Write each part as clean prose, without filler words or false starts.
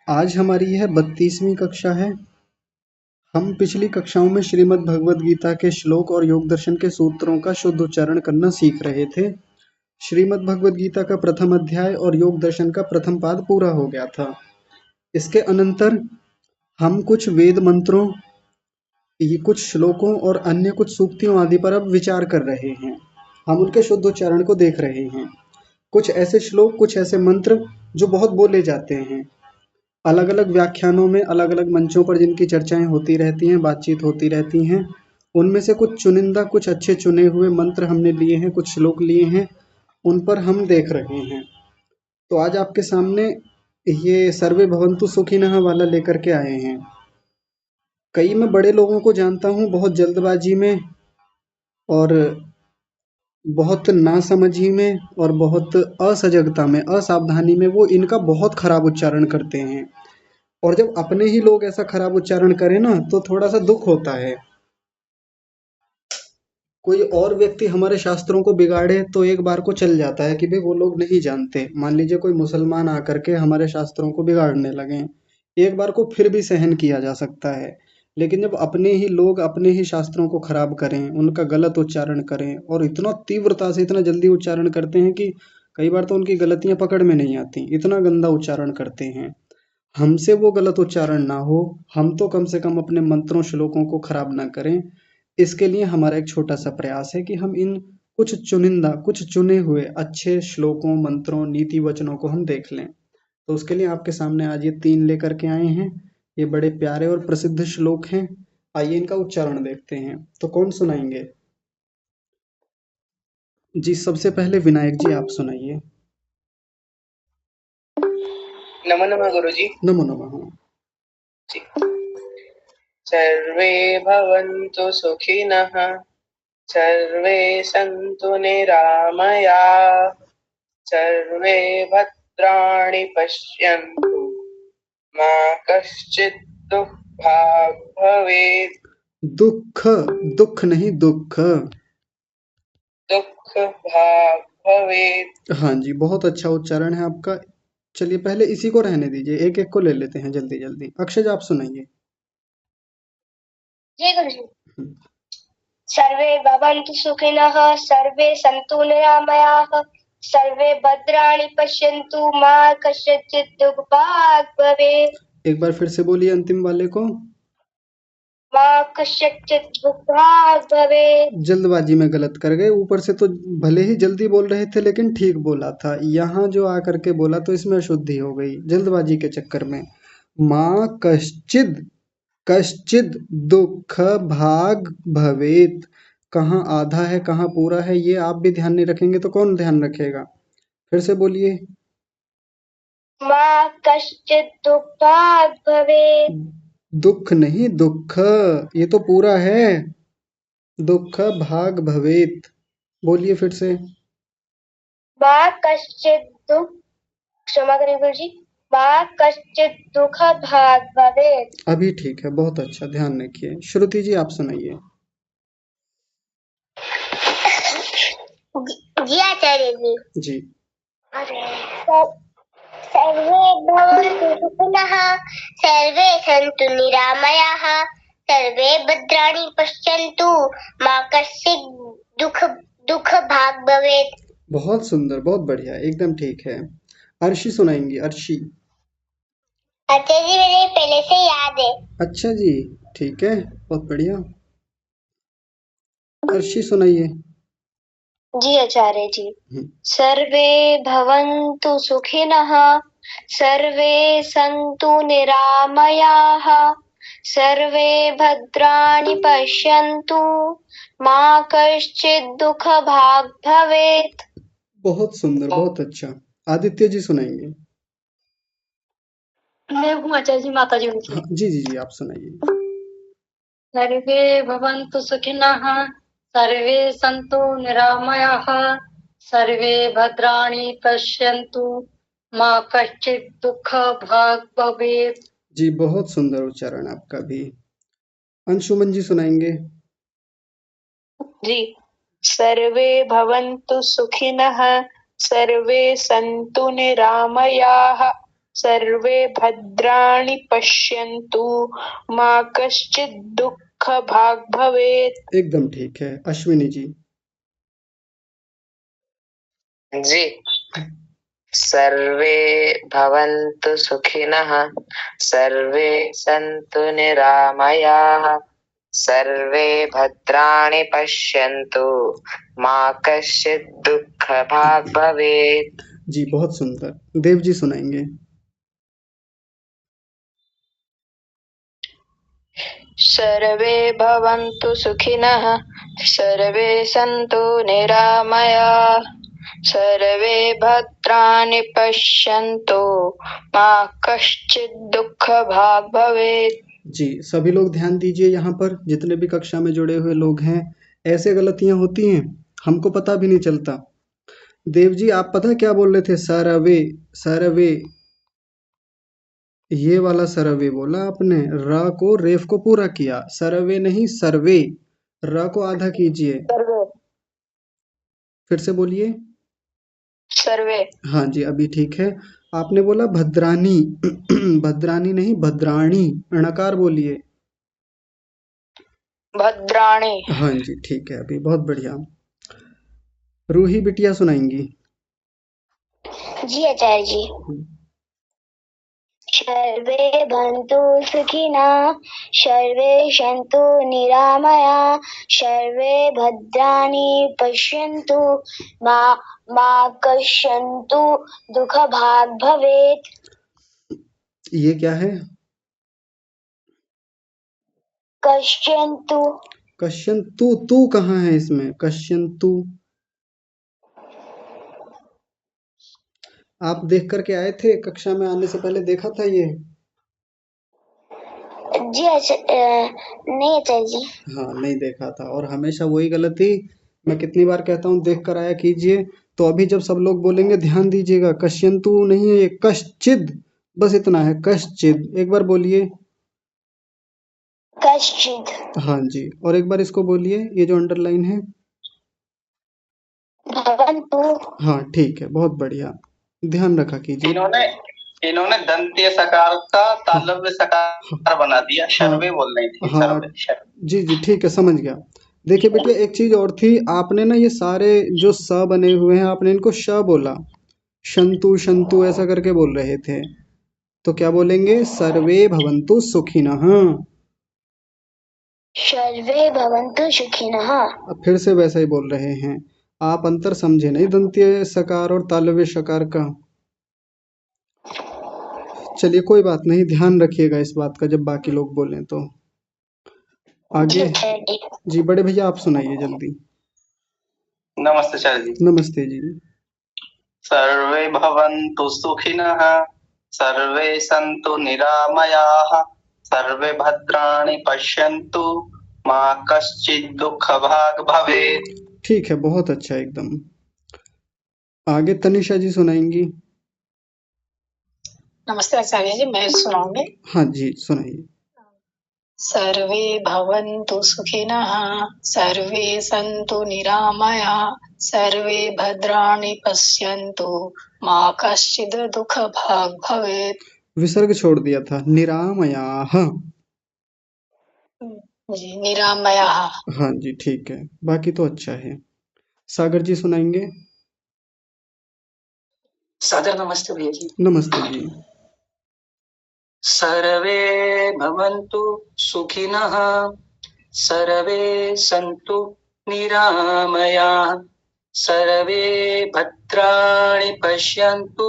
आज हमारी यह 32वीं कक्षा है। हम पिछली कक्षाओं में श्रीमद् भगवद गीता के श्लोक और योग दर्शन के सूत्रों का शुद्ध उच्चारण करना सीख रहे थे। श्रीमद् भगवद गीता का प्रथम अध्याय और योग दर्शन का प्रथम पाद पूरा हो गया था। इसके अनंतर हम कुछ वेद मंत्रों, ये कुछ श्लोकों और अन्य कुछ सूक्तियों आदि पर अब विचार कर रहे हैं। हम उनके शुद्ध उच्चारण को देख रहे हैं। कुछ ऐसे श्लोक, कुछ ऐसे मंत्र जो बहुत बोले जाते हैं, अलग अलग व्याख्यानों में, अलग अलग मंचों पर जिनकी चर्चाएं होती रहती हैं, बातचीत होती रहती हैं, उनमें से कुछ चुनिंदा, कुछ अच्छे चुने हुए मंत्र हमने लिए हैं, कुछ श्लोक लिए हैं, उन पर हम देख रहे हैं। तो आज आपके सामने ये सर्वे भवन्तु सुखिनः वाला लेकर के आए हैं। कई मैं बड़े लोगों को जानता हूँ, बहुत जल्दबाजी में और बहुत नासमझी में और बहुत असजगता में, असावधानी में वो इनका बहुत खराब उच्चारण करते हैं। और जब अपने ही लोग ऐसा खराब उच्चारण करें ना, तो थोड़ा सा दुख होता है। कोई और व्यक्ति हमारे शास्त्रों को बिगाड़े तो एक बार को चल जाता है कि भाई वो लोग नहीं जानते। मान लीजिए कोई मुसलमान आकर के हमारे शास्त्रों को बिगाड़ने लगे, एक बार को फिर भी सहन किया जा सकता है। लेकिन जब अपने ही लोग अपने ही शास्त्रों को खराब करें, उनका गलत उच्चारण करें और इतना तीव्रता से, इतना जल्दी उच्चारण करते हैं कि कई बार तो उनकी गलतियां पकड़ में नहीं आती, इतना गंदा उच्चारण करते हैं। हमसे वो गलत उच्चारण ना हो, हम तो कम से कम अपने मंत्रों श्लोकों को खराब ना करें। इसके लिए हमारा एक छोटा सा प्रयास है कि हम इन कुछ चुनिंदा, कुछ चुने हुए अच्छे श्लोकों, मंत्रों, नीति वचनों को हम देख लें। तो उसके लिए आपके सामने आज ये 3 लेकर के आए हैं। ये बड़े प्यारे और प्रसिद्ध श्लोक हैं। आइए इनका उच्चारण देखते हैं। तो कौन सुनाएंगे? जी, सबसे पहले विनायक जी आप सुनाइए। नमो नमः गुरुजी। नमो नमः। जी। सर्वे भवन्तु सुखिनः, सर्वे सन्तु निरामयाः, सर्वे भद्राणि पश्यन्तु, मा कश्चित् दुःखभाग् भवेत्। दुःख, दुःख नहीं दुःख। दुःखभाग् भवेत्। हाँ जी, बहुत अच्छा उच्चारण है आपका। चलिए पहले इसी को रहने दीजिए, एक एक को ले लेते हैं जल्दी जल्दी। अक्षय आप सुनाइए। जय गुरुजी। हम्म, सर्वे भवन्तु सुखिनः, सर्वे सन्तु निरामयाः, सर्वे भद्राणि पश्यन्तु, मा कस्यचित् दुःखभाग् भवेत्। एक बार फिर से बोलिए अंतिम वाले को। मा कस्यचित् दुःखभाग् भवेत्। जल्दबाजी में गलत कर गए। ऊपर से तो भले ही जल्दी बोल रहे थे लेकिन ठीक बोला था, यहाँ जो आकर के बोला तो इसमें अशुद्धि हो गई जल्दबाजी के चक्कर में। माँ कश्चिद, कश्चिद दुख भाग भवेत। कहाँ आधा है कहाँ पूरा है, ये आप भी ध्यान नहीं रखेंगे तो कौन ध्यान रखेगा? फिर से बोलिए। मा कश्चित् दुःखभाग् भवेत्। दुख नहीं दुख, ये तो पूरा है। दुख भाग भवेत। बोलिए फिर से। मा कश्चित् क्षमा करें गुरुजी। मा कश्चित् दुःखभाग् भवेत्। अभी ठीक है, बहुत अच्छा, ध्यान रखिए। श्रुति जी आप सुनाइए। जी आचार्य जी। जी। सर्वे भवन्तु सुखिनः, सर्वे सन्तु निरामयाः, सर्वे भद्राणि पश्यन्तु, मा कश्चित् दुःखभाग् भवेत्। बहुत सुंदर, बहुत बढ़िया, एकदम ठीक है। अर्शी सुनाएंगी, अर्शी। आचार्य जी मेरे पहले से याद है। अच्छा जी, ठीक है, बहुत बढ़िया। अर्शी सुनाइए। जी आचार्य जी। हम्म, सर्वे भवन्तु सुखिनः, सर्वे सन्तु निरामयाः, सर्वे भद्राणि पश्यन्तु, मा कश्चित् दुःखभाग् भवेत्। बहुत सुंदर, बहुत अच्छा। आदित्य जी सुनाएंगे। मैं हूँ आचार्य जी, माता जी उनकी। हाँ, जी जी जी आप सुनाइए। सर्वे भवन्तु सुखिनः, सर्वे सन्तु निरामयाः, सर्वे भद्राणि पश्यन्तु, मा कश्चित् दुःखभाग् भवेत्। जी, बहुत सुंदर उच्चारण आपका भी। अंशुमन जी सुनाएंगे। जी। सर्वे भवन्तु सुखिनः, सर्वे सन्तु निरामयाः, सर्वे भद्राणि पश्यन्तु मा कश्चित् दुःखभाग् भवेत्। एकदम ठीक है। अश्विनी जी। जी, सर्वे भवन्तु सुखिनः, सर्वे सन्तु निरामयाः, सर्वे भद्राणि पश्यन्तु मा कश्चित् दुःखभाग् भवेत्। जी बहुत सुंदर। देव जी सुनाएंगे। सर्वे भवन्तु सुखिनः, सर्वे सन्तु निरामयाः, सर्वे भद्राणि पश्यन्तु मा कश्चित् दुःखभाग् भवेत्। जी सभी लोग ध्यान दीजिए, यहाँ पर जितने भी कक्षा में जुड़े हुए लोग हैं, ऐसे गलतियां होती हैं, हमको पता भी नहीं चलता। देव जी आप पता क्या बोल रहे थे? सरवे, सरवे, ये वाला सरवे बोला आपने, र को रेफ को पूरा किया, सरवे नहीं सर्वे, र को आधा कीजिए। सर्वे, फिर से बोलिए। सर्वे, हाँ जी अभी ठीक है। आपने बोला भद्रानी, भद्रानी नहीं भद्राणी, णकार बोलिए। भद्राणि। हाँ जी ठीक है अभी, बहुत बढ़िया। रूही बिटिया सुनाएंगी। जी आचार्य जी। सर्वे भवन्तु सुखिनः, सर्वे सन्तु निरामयाः, सर्वे भद्राणि पश्यन्तु मा कश्चित् दुःखभाग् भवेत्। ये क्या है? कश्चिन्तु। कश्यन्तु, तू कहाँ है इसमें? कश्यन्तु आप देख करके आए थे कक्षा में आने से पहले, देखा था ये? जी नहीं आचार्य जी। हाँ नहीं देखा था, और हमेशा वही गलती मैं कितनी बार कहता हूँ, देख कर आया कीजिए। तो अभी जब सब लोग बोलेंगे ध्यान दीजिएगा, कश्यन्तु नहीं है ये, कश्चिद, बस इतना है, कश्चिद। एक बार बोलिए। कश्चित्। हाँ जी, और एक बार इसको बोलिए, ये जो अंडरलाइन है। भवन्तु। हाँ ठीक है, बहुत बढ़िया, ध्यान रखा कीजिए। इन्होंने दंत्य सकार का तालव्य सकार बना दिया, शर्वे बोल रही थी। हाँ जी जी ठीक है, समझ गया। देखिए बेटे एक चीज और थी, आपने ना ये सारे जो स बने हुए हैं, आपने इनको श बोला, शंतु शंतु ऐसा करके बोल रहे थे। तो क्या बोलेंगे? सर्वे भवन्तु सुखिनः। सर्वे भवन्तु सुखिनः। अब फिर से वैसा ही बोल रहे हैं। आप अंतर समझे नहीं दंत्य सकार और तालव्य सकार का। चलिए कोई बात नहीं, ध्यान रखिएगा इस बात का जब बाकी लोग बोलें तो। आगे जी बड़े भैया आप सुनाइए जल्दी। नमस्ते सर जी। नमस्ते जी। सर्वे भवन्तु सुखिनः, सर्वे सन्तु निरामयाः, सर्वे भद्राणि पश्यन्तु मा कश्चित् दुःखभाग् भवेत्। ठीक है, बहुत अच्छा एकदम। आगे तनिषा जी सुनाएंगी। नमस्ते आचार्य जी, मैं सुनाऊंगी। हाँ जी सुनाइए। सर्वे भवन्तु सुखिनः, सर्वे सन्तु निरामयाः, सर्वे भद्राणि पश्यन्तु मा कश्चित् दुःखभाग् भवेत्। विसर्ग छोड़ दिया था, निरामयाः। जी निरामयाः। हाँ जी ठीक है, बाकी तो अच्छा है। सागर जी सुनाएंगे। सादर नमस्ते भैया जी। नमस्ते जी। सर्वे भवन्तु सुखिनः, सर्वे सन्तु निरामयाः, सर्वे भद्राणि पश्यन्तु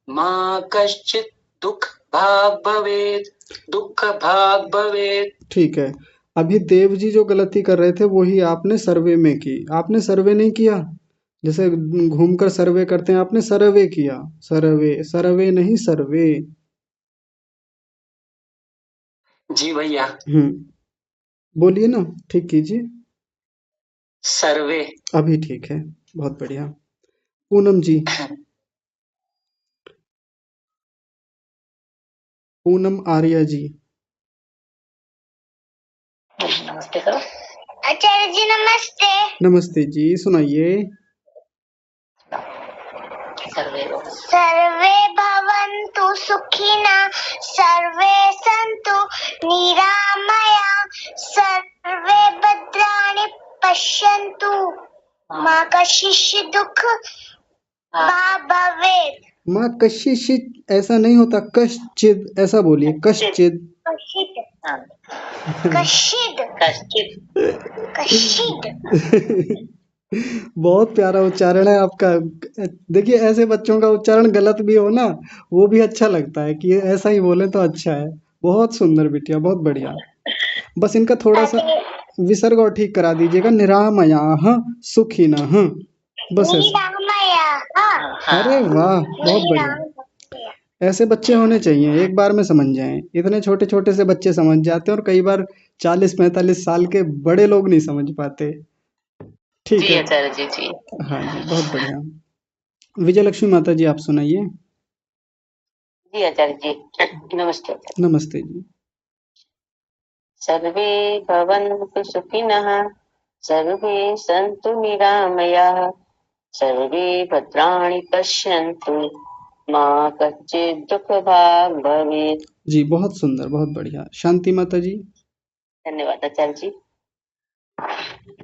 मा कश्चित् दुःखभाग् भवेत्, दुःखभाग् भवेत्। ठीक है, अभी देव जी जो गलती कर रहे थे वही आपने सर्वे में की। आपने सर्वे नहीं किया, जैसे घूमकर सर्वे करते हैं, आपने सर्वे किया। सर्वे, सर्वे नहीं सर्वे। जी भैया। बोलिए ना, ठीक कीजिए। सर्वे। अभी ठीक है, बहुत बढ़िया। पूनम जी। पूनम आर्या जी। नमस्ते सर। आचार्य जी नमस्ते। नमस्ते जी, सुनाइए। सर्वे भवन्तु सुखिनः सर्वे सन्तु निरामया सर्वे भद्राणि पश्यन्तु मा कश्चित् दुःख भाग् भवेत्। माँ कश्चित् ऐसा नहीं होता, कश्चिद ऐसा बोलिए, कश्चिद। कश्चित् बहुत प्यारा उच्चारण है आपका। देखिए ऐसे बच्चों का उच्चारण गलत भी हो ना, वो भी अच्छा लगता है कि ऐसा ही बोले तो अच्छा है। बहुत सुंदर बिटिया, बहुत बढ़िया। बस इनका थोड़ा सा विसर्ग और ठीक करा दीजिएगा, निरामयाः सुखिनः, बस ऐसे। अरे वाह, बहुत बढ़िया। ऐसे बच्चे होने चाहिए, एक बार में समझ जाएं। इतने छोटे छोटे से बच्चे समझ जाते हैं और कई बार 40-45 साल के बड़े लोग नहीं समझ पाते। ठीक है आचार्य जी। जी हाँ जी, बहुत बढ़िया। विजय लक्ष्मी माता जी, आप सुनाइए। जी आचार्य जी, नमस्ते। नमस्ते जी। सर्वे भवन्तु सुखिनः सर्वे सन्तु निरामयाः सर्वे भद्राणि पश्यन्तु मा कश्चित् दुःखभाग् भवेत्। जी बहुत सुंदर, बहुत बढ़िया। शांति माता जी। धन्यवाद आचार्य जी।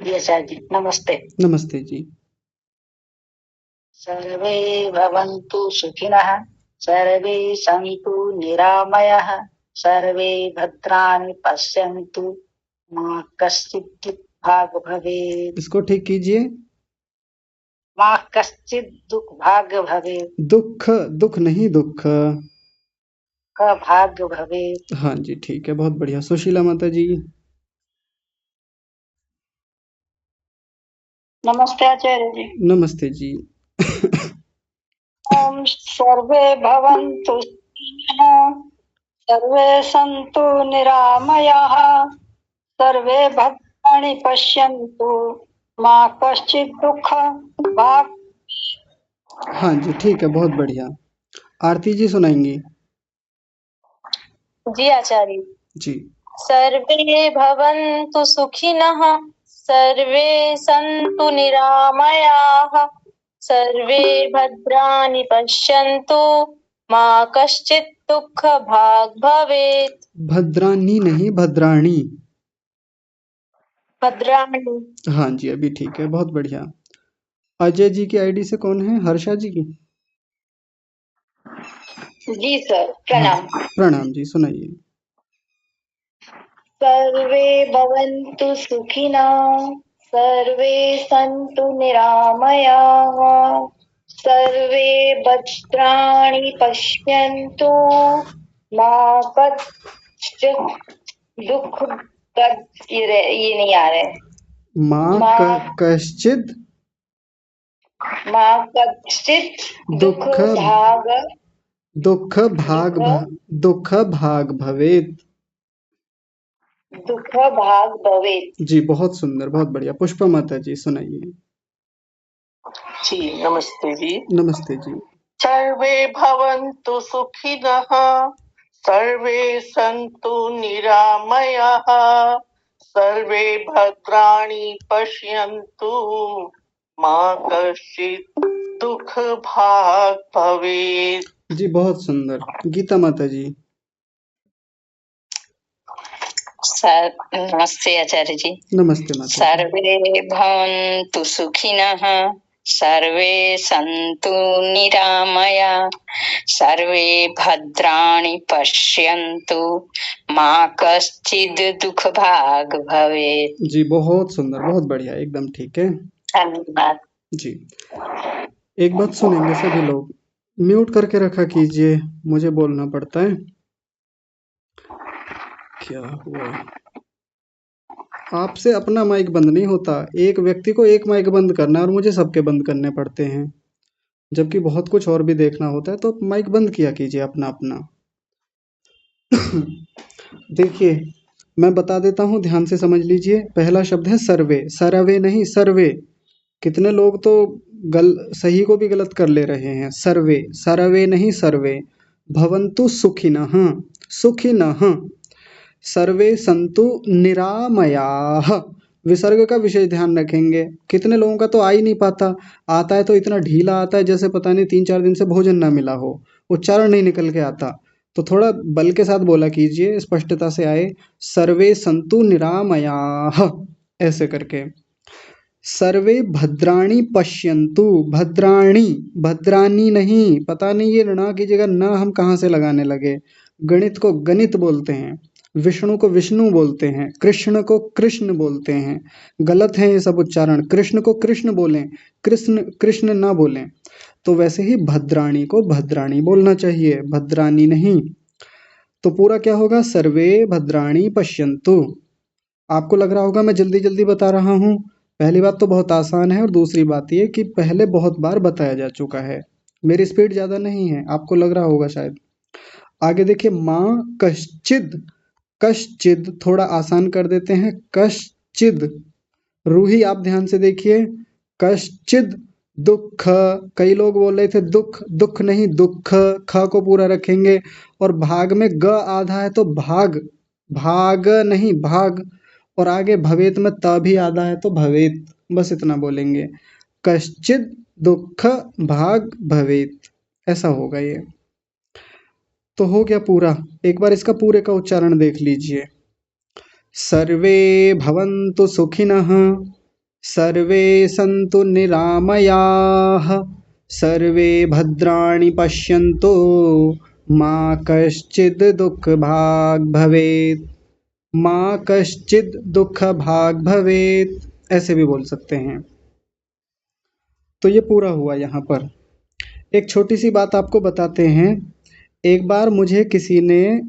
जी आचार्य जी, नमस्ते। नमस्ते जी। सर्वे भवन्तु सुखिनः सर्वे सन्तु निरामयाः सर्वे भद्राणि पश्यन्तु मा कश्चित् दुःखभाग् भवेत्। इसको ठीक कीजिए। मा कश्चित् दुःखभाग् भवेत्। दुख, दुख नहीं, दुख का भाग्य भवेत्। हाँ जी, ठीक है, बहुत बढ़िया। सुशीला माता जी। नमस्ते आचार्य जी। नमस्ते जी। ओम सर्वे भवन्तु सुखिनः सर्वे सन्तु निरामयाः सर्वे भद्राणि पश्यन्तु मा कश्चित् दुःखभाग्। हाँ जी, ठीक है, बहुत बढ़िया। आरती जी सुनाएंगी। जी आचार्य। जी। सर्वे भवन्तु सुखिनः सर्वे सन्तु निरामयाः सर्वे भद्राणि पश्यन्तु मा कश्चित् दुःखभाग् भवेत्। भद्राणी नहीं, भद्राणी। भद्राणि। हाँ जी, अभी ठीक है, बहुत बढ़िया। अजय जी की आईडी से कौन है? हर्षा जी की। जी सर, प्रणाम। प्रणाम जी, सुनाइए। सर्वे भवन्तु सुखिनः सर्वे सन्तु निरामयाः सर्वे भद्राणि पश्यन्तु मा कश्चित् दुःख। ये नहीं आ रहे। कश्चित् मा कश्चित् दुःख भाग भवेत्। दुःख भाग भवेत्। जी बहुत सुंदर, बहुत बढ़िया। पुष्पा माता जी सुनाइए। जी नमस्ते जी। नमस्ते जी। सर्वे भवन्तु सुखिनः सर्वे सन्तु निरामयाः सर्वे भद्राणि पश्यन्तु मा कश्चित् दुःख भाग् भवेत्। जी बहुत सुंदर। गीता माता जी। नमस्ते आचार्य जी। नमस्ते माता। सर्वे भवन्तु सुखिनः सर्वे सन्तु निरामया सर्वे भद्राणि पश्यन्तु मा कश्चित् दुःखभाग् भवेत्। जी बहुत सुंदर, बहुत बढ़िया, एकदम ठीक है। धन्यवाद जी। एक बात सुनेंगे सभी लोग, म्यूट करके रखा कीजिए, मुझे बोलना पड़ता है। क्या हुआ? आपसे अपना माइक बंद नहीं होता, एक व्यक्ति को एक माइक बंद करना है और मुझे सबके बंद करने पड़ते हैं, जबकि बहुत कुछ और भी देखना होता है। तो माइक बंद किया कीजिए अपना अपना। देखिए मैं बता देता हूँ, ध्यान से समझ लीजिए। पहला शब्द है सर्वे, सरवे नहीं सर्वे। कितने लोग तो सही को भी गलत कर ले रहे हैं। सर्वे, सरवे नहीं सर्वे। भवन्तु सुखिनः, सुखिनः। सर्वे सन्तु निरामयाः, विसर्ग का विशेष ध्यान रखेंगे। कितने लोगों का तो आ ही नहीं पाता, आता है तो इतना ढीला आता है जैसे पता नहीं 3-4 दिन से भोजन ना मिला हो, उच्चारण नहीं निकल के आता। तो थोड़ा बल के साथ बोला कीजिए, स्पष्टता से आए। सर्वे संतु निरामयाः, ऐसे करके। सर्वे भद्राणी पश्यन्तु, भद्राणी, भद्रानी नहीं, पता नहीं ये ऋणा की जगह न हम कहाँ से लगाने लगे। गणित को गणित बोलते हैं, विष्णु को विष्णु बोलते हैं, कृष्ण को कृष्ण बोलते हैं। गलत है ये सब उच्चारण, कृष्ण को कृष्ण बोलें, कृष्ण कृष्ण ना बोलें। तो वैसे ही भद्राणी को भद्राणी बोलना चाहिए, भद्रानी नहीं। तो पूरा क्या होगा, सर्वे भद्राणी पश्यन्तु। आपको लग रहा होगा मैं जल्दी जल्दी बता रहा हूँ। पहली बात तो बहुत आसान है और दूसरी बात ये कि पहले बहुत बार बताया जा चुका है, मेरी स्पीड ज़्यादा नहीं है, आपको लग रहा होगा शायद। आगे देखिए, माँ कश्चिद, कश्चिद थोड़ा आसान कर देते हैं, कश्चिद। रूही आप ध्यान से देखिए, कश्चिद दुख, कई लोग बोल रहे थे दुख, दुख नहीं दुख, ख को पूरा रखेंगे। और भाग में ग आधा है तो भाग, भाग नहीं भाग। और आगे भवेत में त भी आधा है तो भवेत, बस इतना बोलेंगे। कश्चिद दुख भाग भवेत, ऐसा होगा ये। तो हो गया पूरा। एक बार इसका पूरे का उच्चारण देख लीजिए। सर्वे भवन्तु सुखिनः, सर्वे सन्तु निरामयाः, सर्वे भद्राणि पश्यन्तु, मा कश्चित् दुःखभाग् भवेत्, मा कश्चित् दुःखभाग् भवेत्, ऐसे भी बोल सकते हैं। तो ये पूरा हुआ यहाँ पर। एक छोटी सी बात आपको बताते हैं। एक बार मुझे किसी ने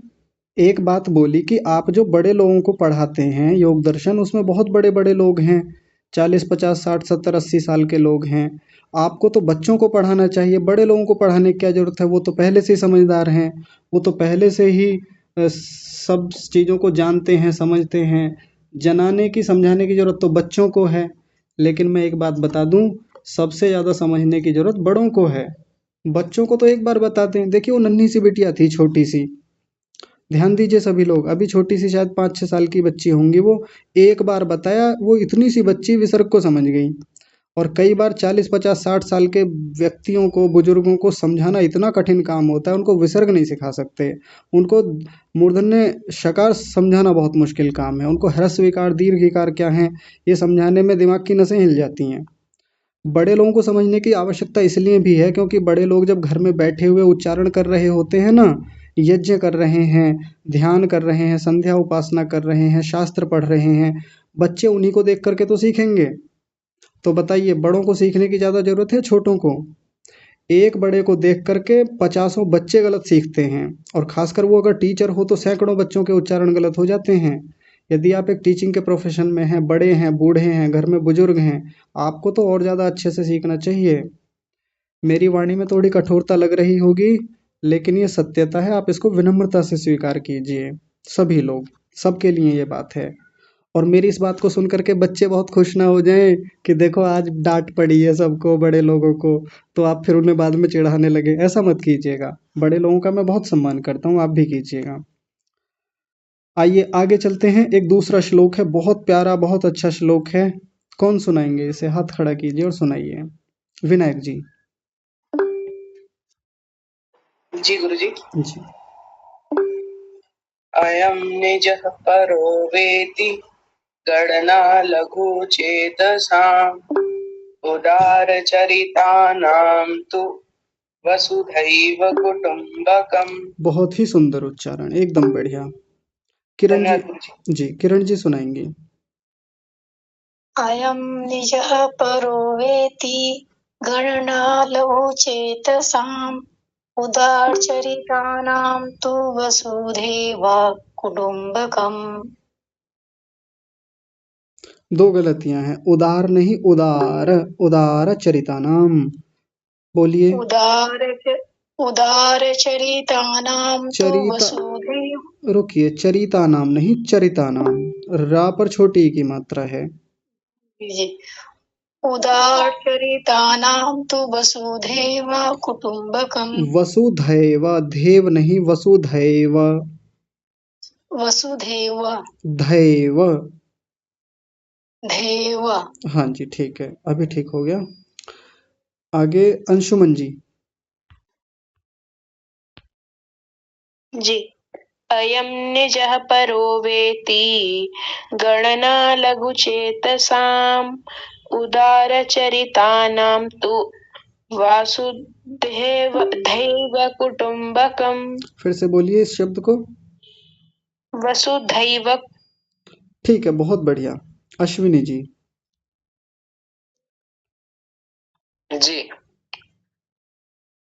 एक बात बोली कि आप जो बड़े लोगों को पढ़ाते हैं योग दर्शन, उसमें बहुत बड़े बड़े लोग हैं, 40, 50, 60, 70, 80 साल के लोग हैं। आपको तो बच्चों को पढ़ाना चाहिए, बड़े लोगों को पढ़ाने की क्या ज़रूरत है, वो तो पहले से ही समझदार हैं, वो तो पहले से ही सब चीज़ों को जानते हैं, समझते हैं। जनाने की समझाने की ज़रूरत तो बच्चों को है। लेकिन मैं एक बात बता दूं, सबसे ज़्यादा समझने की ज़रूरत बड़ों को है। बच्चों को तो एक बार बताते हैं। देखिए वो नन्ही सी बिटिया थी, छोटी सी, ध्यान दीजिए सभी लोग, अभी छोटी सी शायद 5-6 साल की बच्ची होंगी वो, एक बार बताया वो इतनी सी बच्ची विसर्ग को समझ गई। और कई बार 40, 50, 60 साल के व्यक्तियों को, बुजुर्गों को समझाना इतना कठिन काम होता है, उनको विसर्ग नहीं सिखा सकते। उनको मूर्धन्य शकार समझाना बहुत मुश्किल काम है, उनको ह्रस्व विकार दीर्घ विकार क्या है ये समझाने में दिमाग की नसें हिल जाती हैं। बड़े लोगों को समझने की आवश्यकता इसलिए भी है क्योंकि बड़े लोग जब घर में बैठे हुए उच्चारण कर रहे होते हैं ना, यज्ञ कर रहे हैं, ध्यान कर रहे हैं, संध्या उपासना कर रहे हैं, शास्त्र पढ़ रहे हैं, बच्चे उन्हीं को देख करके तो सीखेंगे। तो बताइए, बड़ों को सीखने की ज़्यादा ज़रूरत है छोटों को? एक बड़े को देख करके 50 बच्चे गलत सीखते हैं, और खासकर वो अगर टीचर हो तो सैकड़ों बच्चों के उच्चारण गलत हो जाते हैं। यदि आप एक टीचिंग के प्रोफेशन में हैं, बड़े हैं, बूढ़े हैं, घर में बुजुर्ग हैं, आपको तो और ज़्यादा अच्छे से सीखना चाहिए। मेरी वाणी में थोड़ी कठोरता लग रही होगी, लेकिन ये सत्यता है, आप इसको विनम्रता से स्वीकार कीजिए। सभी लोग, सबके लिए ये बात है। और मेरी इस बात को सुन करके बच्चे बहुत खुश ना हो जाएं कि देखो आज डांट पड़ी है सबको, बड़े लोगों को, तो आप फिर उन्हें बाद में चिढ़ाने लगे। ऐसा मत कीजिएगा, बड़े लोगों का मैं बहुत सम्मान करता हूँ, आप भी कीजिएगा। आइए आगे चलते हैं। एक दूसरा श्लोक है, बहुत प्यारा, बहुत अच्छा श्लोक है। कौन सुनाएंगे इसे? हाथ खड़ा कीजिए और सुनाइए। विनायक जी। जी गुरुजी। जी। अयम निजः परो वेति गणना लघु चेतसाम् उदारचरितानां तु वसुधैव कुटुम्बकम्। बहुत ही सुंदर उच्चारण, एकदम बढ़िया। किरण जी, किरण जी सुनाएंगी। अयं निजः परो वेति गणनालौ चेतसाम् उदारचरितानां तु वसुधैव कुटुम्बकम्। दो गलतियां हैं, उदार नहीं उदार, उदार चरितानाम बोलिए। उदारचरितानां तु वसुधैव, रुकिए, चरिता नाम नहीं चरिता नाम, रा पर छोटी की मात्रा है। उदारचरितानां तु वसुधैव कुटुम्बकम्। वसुधैव, धैव नहीं, वसुधैव, वसुधैव धैव, धेव। हाँ जी, ठीक है, अभी ठीक हो गया। आगे अंशुमन जी। जी। अयं निजः परो वेति गणना लघुचेतसाम् उदारचरितानां तु वासुदेव धैव कुटुम्बकम्। फिर से बोलिए इस शब्द को। वसुधैव। ठीक है, बहुत बढ़िया। अश्विनी जी। जी।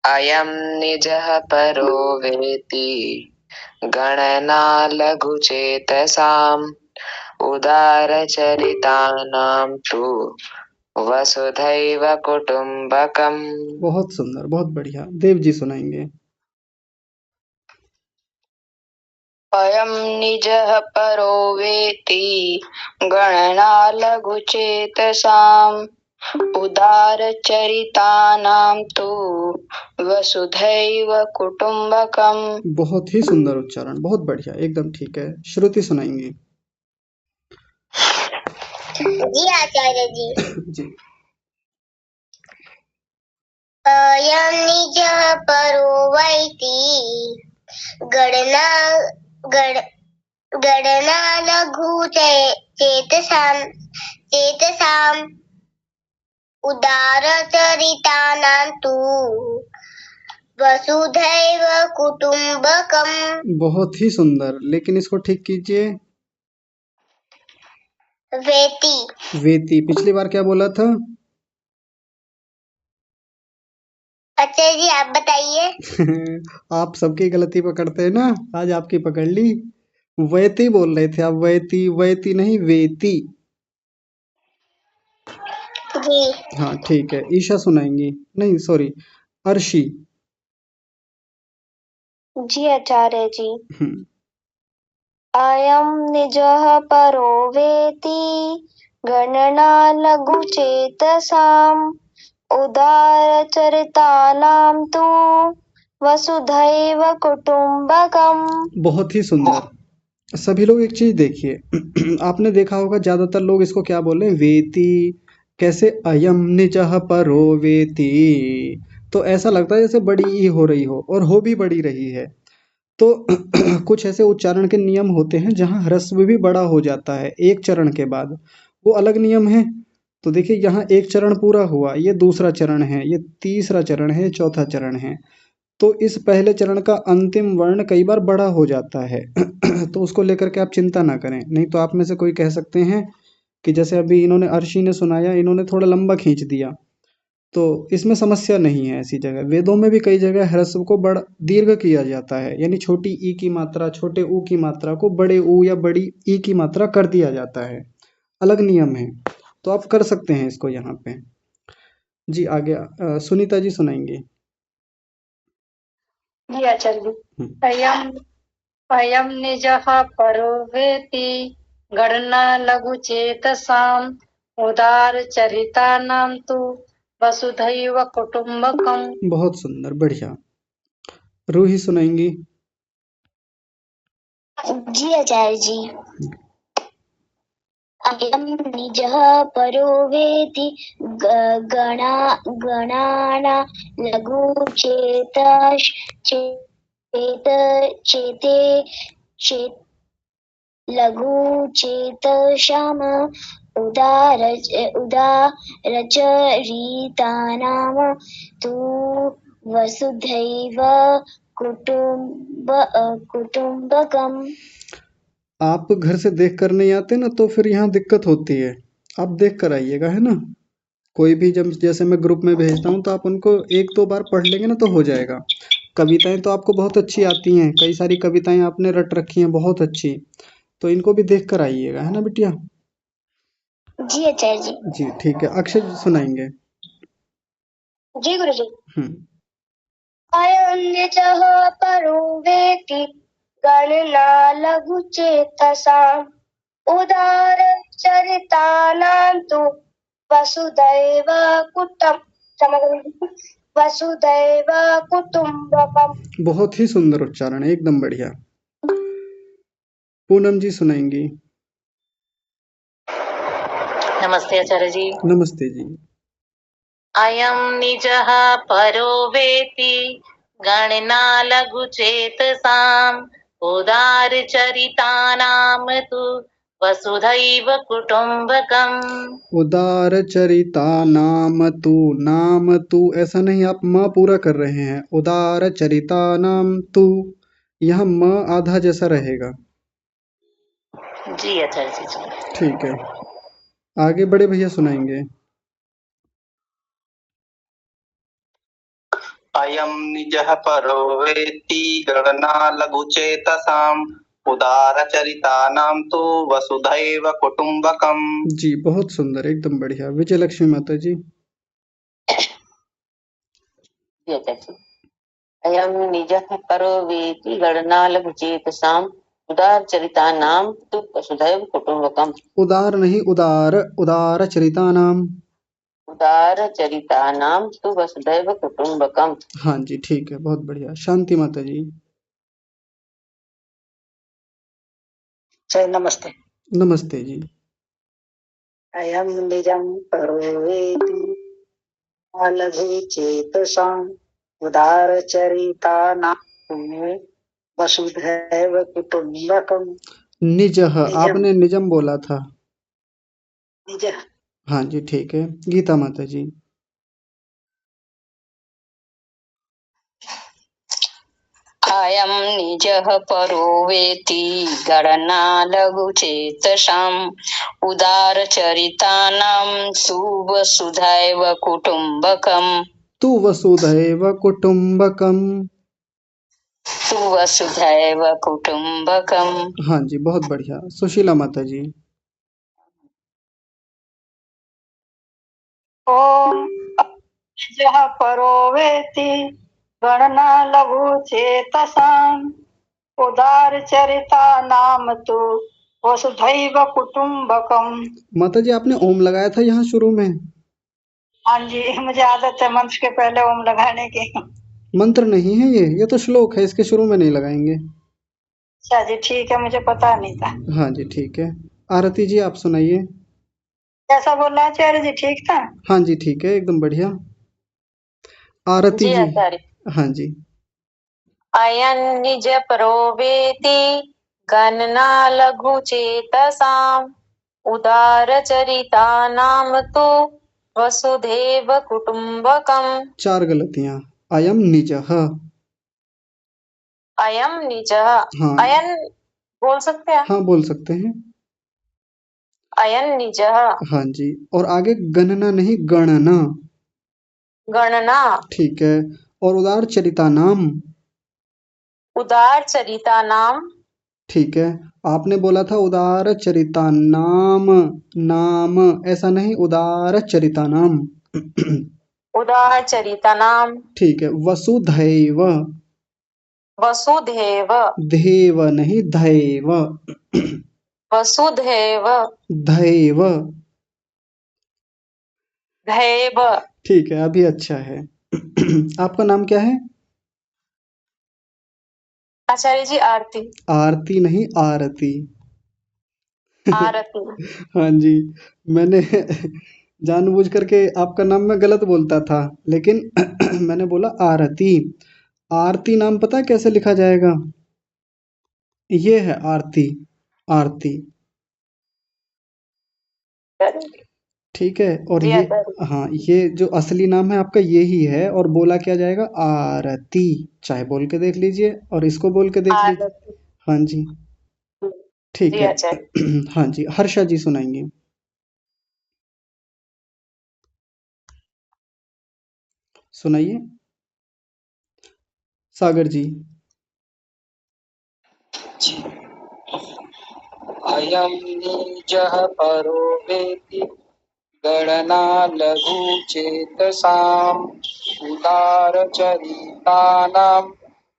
अयं निजः परो वेति गणना लघुचेतसाम् उदारचरितानां तु वसुधैव कुटुम्बकम्। बहुत सुंदर, बहुत बढ़िया। देव जी सुनाएंगे। अयं निजः परो वेति गणना लघुचेतसाम् उदारचरितानां तु वसुधैव कुटुम्बकम्। बहुत ही सुंदर उच्चारण, बहुत बढ़िया, एकदम ठीक है। श्रुति सुनाएंगी। जी आचार्य जी। जी। अयं निजः परो वैति गणना लघु चेतसाम् उदारचरितानां तु वसुधैव कुटुम्बकम्। बहुत ही सुंदर, लेकिन इसको ठीक कीजिए। वेति। वेती, पिछली बार क्या बोला था? अच्छा जी, आप बताइए। आप सबकी गलती पकड़ते हैं ना, आज आपकी पकड़ ली। वैती बोल रहे थे आप, वैती, वैती नहीं, वेती। जी। हाँ ठीक है, ईशा सुनाएंगी। नहीं सॉरी, अर्शी। जी आचार्य जी। हम्म, अयं निजः परो वेति गणना लघुचेतसाम् उदारचरितानां तु वसुधैव कुटुम्बकम्। बहुत ही सुंदर। सभी लोग एक चीज देखिए, आपने देखा होगा ज्यादातर लोग इसको क्या बोल रहे हैं, वेती। कैसे, अयम निजः परो वेती। तो ऐसा लगता है जैसे बड़ी ई हो रही हो, और हो भी बड़ी रही है। तो कुछ ऐसे उच्चारण के नियम होते हैं जहाँ ह्रस्व भी बड़ा हो जाता है एक चरण के बाद, वो अलग नियम है। तो देखिए, यहाँ एक चरण पूरा हुआ, ये दूसरा चरण है, ये तीसरा चरण है, चौथा चरण है। तो इस पहले चरण का अंतिम वर्ण कई बार बड़ा हो जाता है। तो उसको लेकर के आप चिंता ना करें। नहीं तो आप में से कोई कह सकते हैं कि जैसे अभी इन्होंने, अर्शी ने सुनाया, इन्होंने थोड़ा लंबा खींच दिया। तो इसमें समस्या नहीं है। ऐसी जगह वेदों में भी कई जगह ह्रस्व को बड़ दीर्घ किया जाता है, यानी छोटी ई की मात्रा, छोटे ऊ की मात्रा को बड़े ऊ या बड़ी ई की मात्रा कर दिया जाता है। अलग नियम है, तो आप कर सकते हैं इसको यहाँ पे। जी आगे सुनीता जी सुनाएंगे। जी आचार्य जी। हम्म, अयं निजः परो वेति गणना लघुचेतसाम् उदारचरितानां तु वसुधैव कुटुम्बकम्। बहुत सुंदर, बढ़िया। रूही सुनाएंगी। जी आचार्य जी। अयं निजः परो वेति गणाना लघु लघु चेतसाम् उदारचरितानां तु वसुधैव कुटुम्बकम्। आप घर से देख कर नहीं आते ना, तो फिर यहाँ दिक्कत होती है। आप देख कर आइएगा, है ना। कोई भी जब जैसे मैं ग्रुप में भेजता हूँ, तो आप उनको एक दो बार पढ़ लेंगे ना तो हो जाएगा। कविताएं तो आपको बहुत अच्छी आती हैं, कई सारी कविताएं आपने रट रखी हैं बहुत अच्छी। तो इनको भी देख कर आइएगा, है ना बिटिया। जी आचार्य जी। जी ठीक है, अक्षय जी सुनाएंगे। जी गुरुजी। हम्म, अयं निजः परो वेति गणना लघु चेतसाम् उदारचरितानां तु वसुधैव वसुधैव कुटुम्बकम्। बहुत ही सुंदर उच्चारण है, एकदम बढ़िया। पूनम जी सुनाएंगी। नमस्ते आचार्य जी। नमस्ते जी। अयं निजः परो वेति गणना लघु चेतसाम् उदारचरितानां तु वसुधैव कुटुम्बकम्। उदारचरिता नाम तू ऐसा नहीं, आप म पूरा कर रहे हैं। उदारचरिता नाम तू, यह म आधा जैसा रहेगा। जी आचार्य जी। ठीक है, आगे बड़े भैया सुनाएंगे। अयं निजः परो वेत्ति गणना लघुचेतसाम् उदारचरितानां तु वसुधैव कुटुम्बकम्। जी बहुत सुंदर, एकदम बढ़िया। विजयलक्ष्मी माता जी। अयं निजः परो वेति गणना लघु चेतसाम् उदारचरितानां तु वसुधैव कुटुम्बकम्। उदार नहीं, उदारचरिता नाम। उदारचरितानां तु वसुधैव कुटुम्बकम्। हाँ जी ठीक है, बहुत बढ़िया। शांति माता जी। नमस्ते। नमस्ते जी। अयं निजं परो वेति लघु चेतसाम् उदारचरितानां वसुधैव कुटुम्बकम्। निजः, आपने निजम बोला था। निजः। हाँ जी ठीक है। गीता माता जी। अयं निजः परो वेति गणना लघु चेतसाम् उदारचरितानां तु वसुधैव कुटुम्बकम्। तु वसुधैव कुटुम्बकम्। तु वसुधैव कुटुम्बकम्। हाँ जी बहुत बढ़िया। सुशीला माता जी। ओम निजः परो वेति गणना लघु चेतसाम् उदारचरितानां तु वसुधैव कुटुम्बकम्। माता जी आपने ओम लगाया था यहाँ शुरू में। हाँ जी, मुझे आदत है मंत्र के पहले ओम लगाने की। मंत्र नहीं है ये तो श्लोक है, इसके शुरू में नहीं लगाएंगे। अच्छा जी ठीक है, मुझे पता नहीं था। हाँ जी ठीक है। आरती जी आप सुनाइए। कैसा बोल रहा है आचार्य जी, ठीक था? हाँ जी ठीक है, एकदम बढ़िया। आरती जी जी। आचार्य। हाँ जी। अयं निज परो वेति गणना लघु चेतसाम् उदारचरितानां तु वसुधैव कुटुम्बकम्। 4 गलतियां। अयम निजः। अयं निजः। हाँ। अयन बोल सकते हैं? हाँ बोल सकते हैं। अयन निजः। हाँ जी, और आगे गणना नहीं, गणना। गणना। ठीक है। और उदारचरिता नाम। उदारचरितानां। ठीक है। आपने बोला था उदारचरिता नाम, नाम ऐसा नहीं, उदारचरिता नाम। उदारचरितानां। ठीक है। वसुधैव। वसुधैव। धैव नहीं, धैव। वसुधैव। धैव। धैव। ठीक है, अभी अच्छा है। आपका नाम क्या है? आचार्य जी आरती। आरती नहीं, आरती। आरती। हाँ जी, मैंने जानबूझ करके आपका नाम मैं गलत बोलता था, लेकिन मैंने बोला आरती। आरती नाम पता है कैसे लिखा जाएगा? ये है आरती, आरती। ठीक है। और जी ये, आचार्य। हाँ ये जो असली नाम है आपका यही है, और बोला क्या जाएगा? आरती। चाहे बोल के देख लीजिए और इसको बोल के देख लीजिए। आरती। हाँ जी ठीक जी है। आचार्य। हाँ जी, हर्षा जी सुनाएंगे। सुनाइए सागर जी। अयं निजः परो वेति गणना लघु चेतसाम् उदारचरितानां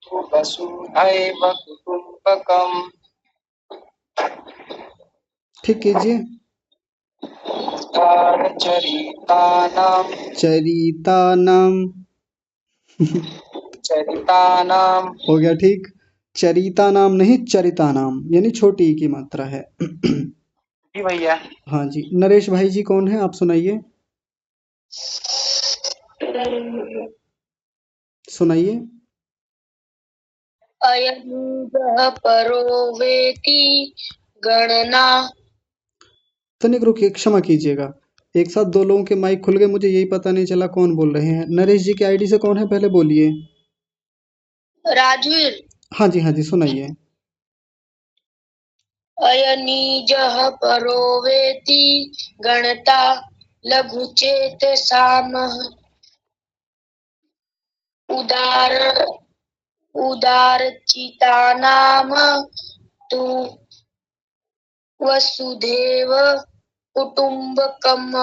तु वसुधैव कुटुम्बकम्। ठीक कीजिए। उदारचरितानां। चरितानाम। चरितानां। हो गया ठीक। चरिता नाम नहीं, चरिता नाम, यानी छोटी ई की मात्रा है। जी भैया। हाँ जी, नरेश भाई जी कौन है, आप सुनाइए। सुनाइए। अयं परो वेति गणना। तनिक रुकिए, क्षमा कीजिएगा, एक साथ दो लोगों के माइक खुल गए, मुझे यही पता नहीं चला कौन बोल रहे हैं। नरेश जी की आईडी से कौन है, पहले बोलिए। राजवीर। हाँ जी हाँ जी, सुनाइए। अयनीजः परो वेति गणता लघुचेतसामः उदार उदारचितानाम तु वसुधैव कुटुम्बकम्।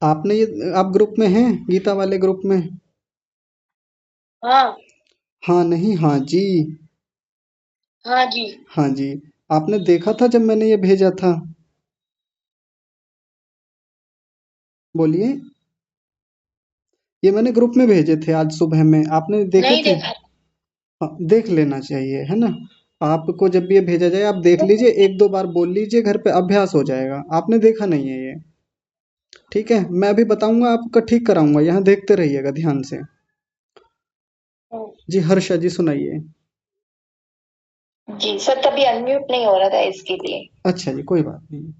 आपने ये, आप ग्रुप में हैं, गीता वाले ग्रुप में? हाँ हाँ नहीं, हाँ जी। हाँ जी। हाँ जी, आपने देखा था जब मैंने ये भेजा था? बोलिए। ये मैंने ग्रुप में भेजे थे आज सुबह में, आपने देखे नहीं थे? देखा। हाँ, देख लेना चाहिए, है ना। आपको जब भी ये भेजा जाए आप देख लीजिए, एक दो बार बोल लीजिए, घर पे अभ्यास हो जाएगा। आपने देखा नहीं है ये, ठीक है। मैं अभी बताऊंगा, आपका ठीक कराऊंगा, यहाँ देखते रहिएगा ध्यान से। जी हर्षा जी सुनाइए। जी सर, तभी अनम्यूट नहीं हो रहा था इसके लिए। अच्छा जी, कोई बात नहीं।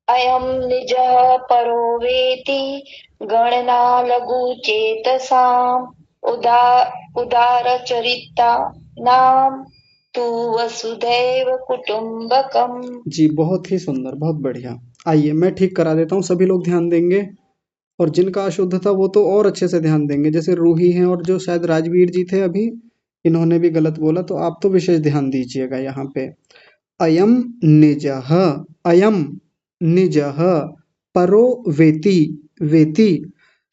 अयम निजः परो वेति गणना लघु चेतसाम उदारचरिता नाम तु वसुधैव कुटुम्बकम्। जी बहुत ही सुंदर, बहुत बढ़िया। आइए मैं ठीक करा देता हूँ, सभी लोग ध्यान देंगे, और जिनका अशुद्ध था वो तो और अच्छे से ध्यान देंगे, जैसे रूही हैं और जो शायद राजवीर जी थे अभी, इन्होंने भी गलत बोला, तो आप तो विशेष ध्यान दीजिएगा यहाँ पे। अयम निजः, अयम निजः परो वेति, वेति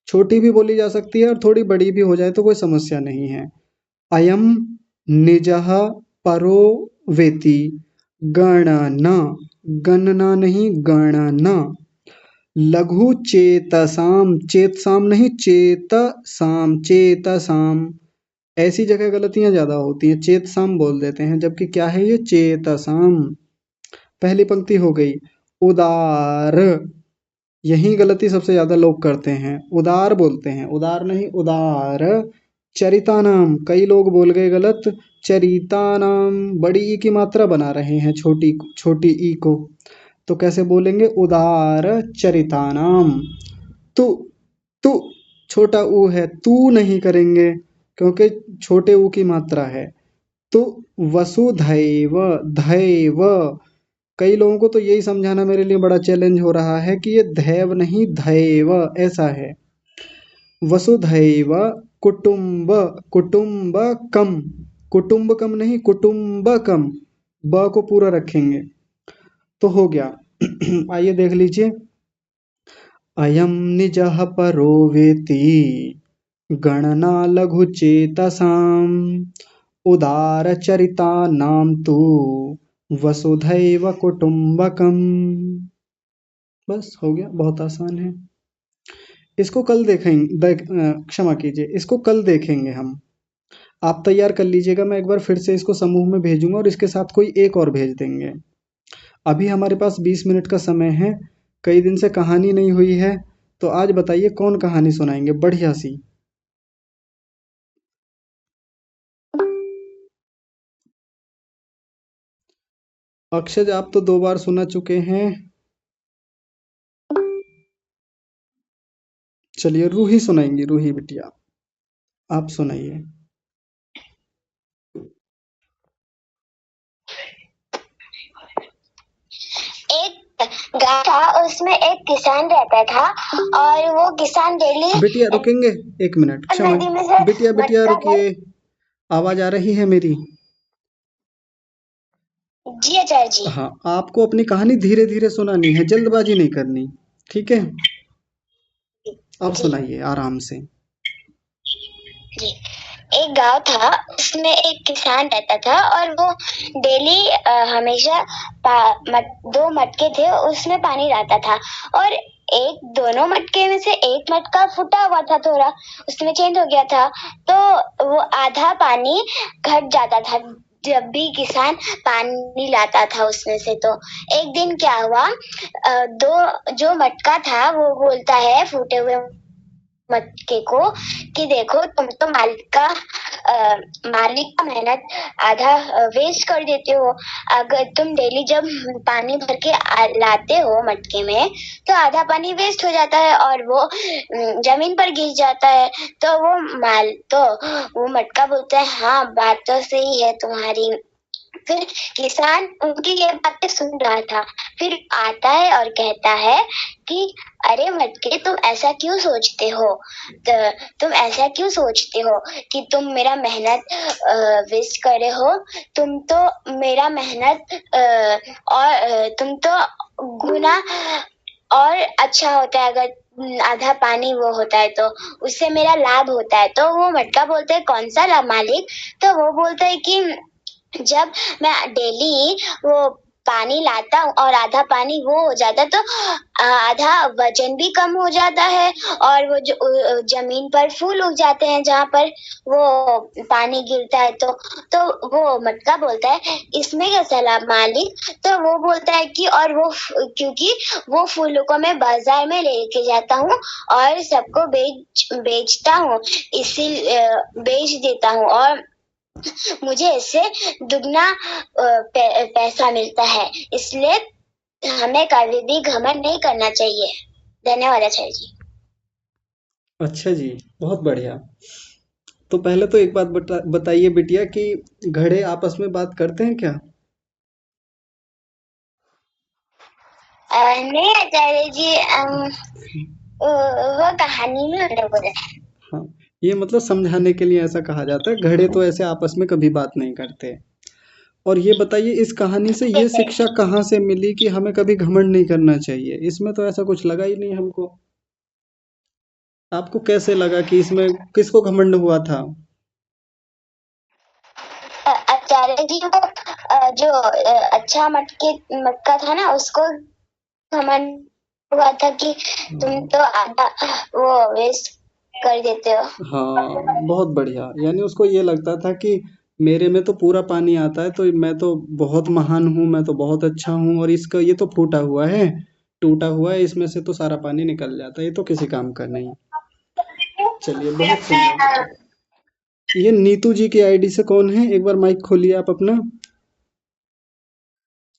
छोटी भी बोली जा सकती है और थोड़ी बड़ी भी हो जाए तो कोई समस्या नहीं है। अयम निजः परो वेति गणना, गणना नहीं गणना, लघु चेतसाम, चेतसाम नहीं चेतसाम, चेतसाम, ऐसी जगह गलतियां ज्यादा होती हैं, चेतसाम बोल देते हैं, जबकि क्या है ये, चेतसाम। पहली पंक्ति हो गई। उदार, यही गलती सबसे ज्यादा लोग करते हैं, उदार बोलते हैं, उदार नहीं उदार। चरिता नाम, कई लोग बोल गए गलत, चरिता नाम, बड़ी ई की मात्रा बना रहे हैं छोटी छोटी ई को, तो कैसे बोलेंगे, उदार चरितानाम। तू, तू छोटा ऊ है, तू नहीं करेंगे क्योंकि छोटे ऊ की मात्रा है। तो वसुधैव, धैव, कई लोगों को तो यही समझाना मेरे लिए बड़ा चैलेंज हो रहा है कि ये धैव नहीं धैव ऐसा है। वसुधैव कुटुंब, कुटुंबकम, कुटुंबकम नहीं कुटुंबकम, ब को पूरा रखेंगे तो हो गया। आइए देख लीजिए। अयम निजः परो वेति गणना लघु चेतसाम उदारचरिता नाम तु वसुधैव कुटुंबकम। बस हो गया, बहुत आसान है। इसको कल देखेंगे, क्षमा कीजिए, इसको कल देखेंगे हम। आप तैयार कर लीजिएगा, मैं एक बार फिर से इसको समूह में भेजूंगा और इसके साथ कोई एक और भेज देंगे। अभी हमारे पास 20 मिनट का समय है, कई दिन से कहानी नहीं हुई है, तो आज बताइए कौन कहानी सुनाएंगे बढ़िया सी। अक्षय आप तो 2 बार सुना चुके हैं। चलिए रूही सुनाएंगी, रूही बिटिया आप सुनाइए। एक गांव था, उसमें एक किसान रहता था और वो किसान डेली बिटिया रुकेंगे 1 मिनट, क्षमा, नदी में से बिटिया बिटिया मटका रुकिए, आवाज आ रही है मेरी? जी आचार्य जी। हाँ, आपको अपनी कहानी धीरे धीरे सुनानी है, जल्दबाजी नहीं करनी, ठीक है। अब सुनाइए आराम से। जी, एक गांव था, उसमें एक किसान रहता था और वो डेली हमेशा 2 मटके थे, उसमें पानी रहता था और एक दोनों मटके में से एक मटका फूटा हुआ था, थोड़ा उसमें चेंज हो गया था, तो वो आधा पानी घट जाता था जब भी किसान पानी लाता था उसमें से। तो एक दिन क्या हुआ, दो जो मटका था वो बोलता है फूटे हुए मटके को कि देखो तुम तो मालिक का मेहनत आधा वेस्ट कर देते हो। अगर तुम डेली जब पानी भर के लाते हो मटके में तो आधा पानी वेस्ट हो जाता है और वो जमीन पर गिर जाता है। तो वो मटका बोलता है हाँ बात तो सही है तुम्हारी। फिर किसान उनकी ये बातें सुन रहा था, फिर आता है और कहता है कि अरे मटके तुम ऐसा क्यों सोचते हो, तुम ऐसा क्यों सोचते हो कि तुम मेरा मेहनत वेस्ट कर रहे हो। तुम तो मेरा मेहनत और तुम तो गुना और अच्छा होता है अगर आधा पानी वो होता है तो उससे मेरा लाभ होता है। तो वो मटका बोलता है कौन सा लाभ मालिक। तो वो बोलता है कि जब मैं डेली वो पानी लाता हूँ और आधा पानी वो हो जाता है तो आधा वजन भी कम हो जाता है और वो जो जमीन पर फूल उग जाते हैं जहाँ पर वो पानी गिरता है। तो वो मटका बोलता है इसमें कैसा लाभ मालिक। तो वो बोलता है कि और वो क्योंकि वो फूलों को मैं बाजार में लेके जाता हूँ और सबको बेचता हूँ, इसी बेच देता हूँ और मुझे इससे दुगना पैसा मिलता है, इसलिए हमें कभी भी घमंड नहीं करना चाहिए। धन्यवाद आचार्य जी। अच्छा जी, बहुत बढ़िया। तो पहले तो एक बात बताइए बिटिया कि घड़े आपस में बात करते हैं क्या? नहीं आचार्य जी, वो कहानी में हमने बोला है। हाँ, ये मतलब समझाने के लिए ऐसा कहा जाता है। घड़े तो ऐसे आपस में कभी बात नहीं करते। और ये बताइए इस कहानी से ये शिक्षा कहाँ से मिली कि हमें कभी घमंड नहीं करना चाहिए? इसमें तो ऐसा कुछ लगा ही नहीं हमको। आपको कैसे लगा कि इसमें किसको घमंड हुआ था? आचार्य जी वो जो अच्छा मटका था ना उसको घमंड हुआ था कि तुम तो आधा वो वेस्ट कर देते हो। हाँ, बहुत बढ़िया। यानी उसको ये लगता था कि मेरे में तो पूरा पानी आता है तो मैं तो बहुत महान हूँ, मैं तो बहुत अच्छा हूँ और इसका ये तो फूटा हुआ है, टूटा हुआ है, इसमें से तो सारा पानी निकल जाता है, ये तो किसी काम का नहीं। चलिए, बहुत सुंदर। ये नीतू जी की आईडी से कौन है? एक बार माइक खोलिए आप अपना।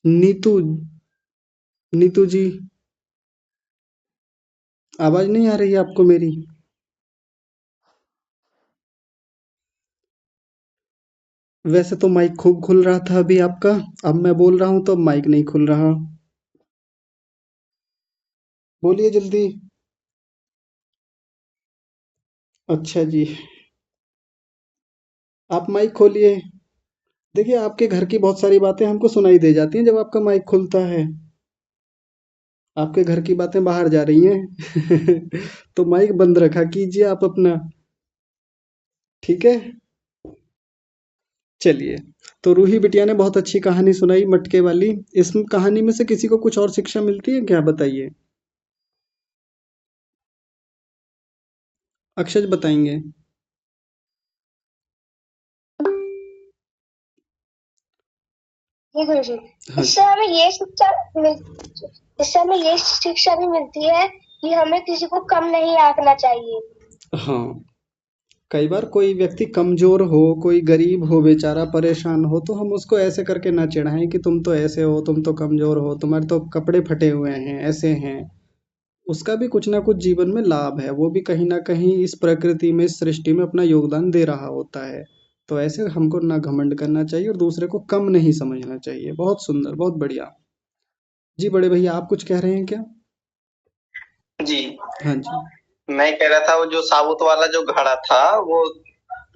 नीतू, नीतू जी, आवाज नहीं आ रही है आपको मेरी? वैसे तो माइक खूब खुल रहा था अभी आपका, अब मैं बोल रहा हूँ तो माइक नहीं खुल रहा। बोलिए जल्दी। अच्छा जी, आप माइक खोलिए। देखिए, आपके घर की बहुत सारी बातें हमको सुनाई दे जाती हैं जब आपका माइक खुलता है। आपके घर की बातें बाहर जा रही हैं। तो माइक बंद रखा कीजिए आप अपना, ठीक है? चलिए, तो रूही बिटिया ने बहुत अच्छी कहानी सुनाई मटके वाली। इस कहानी में से किसी को कुछ और शिक्षा मिलती है क्या, बताइए? अक्षय बताएंगे। जी गुरु जी, हाँ इससे हमें ये शिक्षा भी मिलती है कि हमें किसी को कम नहीं आंकना चाहिए। हाँ, कई बार कोई व्यक्ति कमजोर हो, कोई गरीब हो, बेचारा परेशान हो, तो हम उसको ऐसे करके ना चिढ़ाएं कि तुम तो ऐसे हो, तुम तो कमजोर हो, तुम्हारे तो कपड़े फटे हुए हैं, ऐसे हैं। उसका भी कुछ ना कुछ जीवन में लाभ है, वो भी कहीं ना कहीं इस प्रकृति में, इस सृष्टि में अपना योगदान दे रहा होता है। तो ऐसे हमको ना घमंड करना चाहिए और दूसरे को कम नहीं समझना चाहिए। बहुत सुंदर, बहुत बढ़िया। जी बड़े भैया, आप कुछ कह रहे हैं क्या? जी, हाँ जी। मैं कह रहा था वो जो साबुत वाला जो घड़ा था वो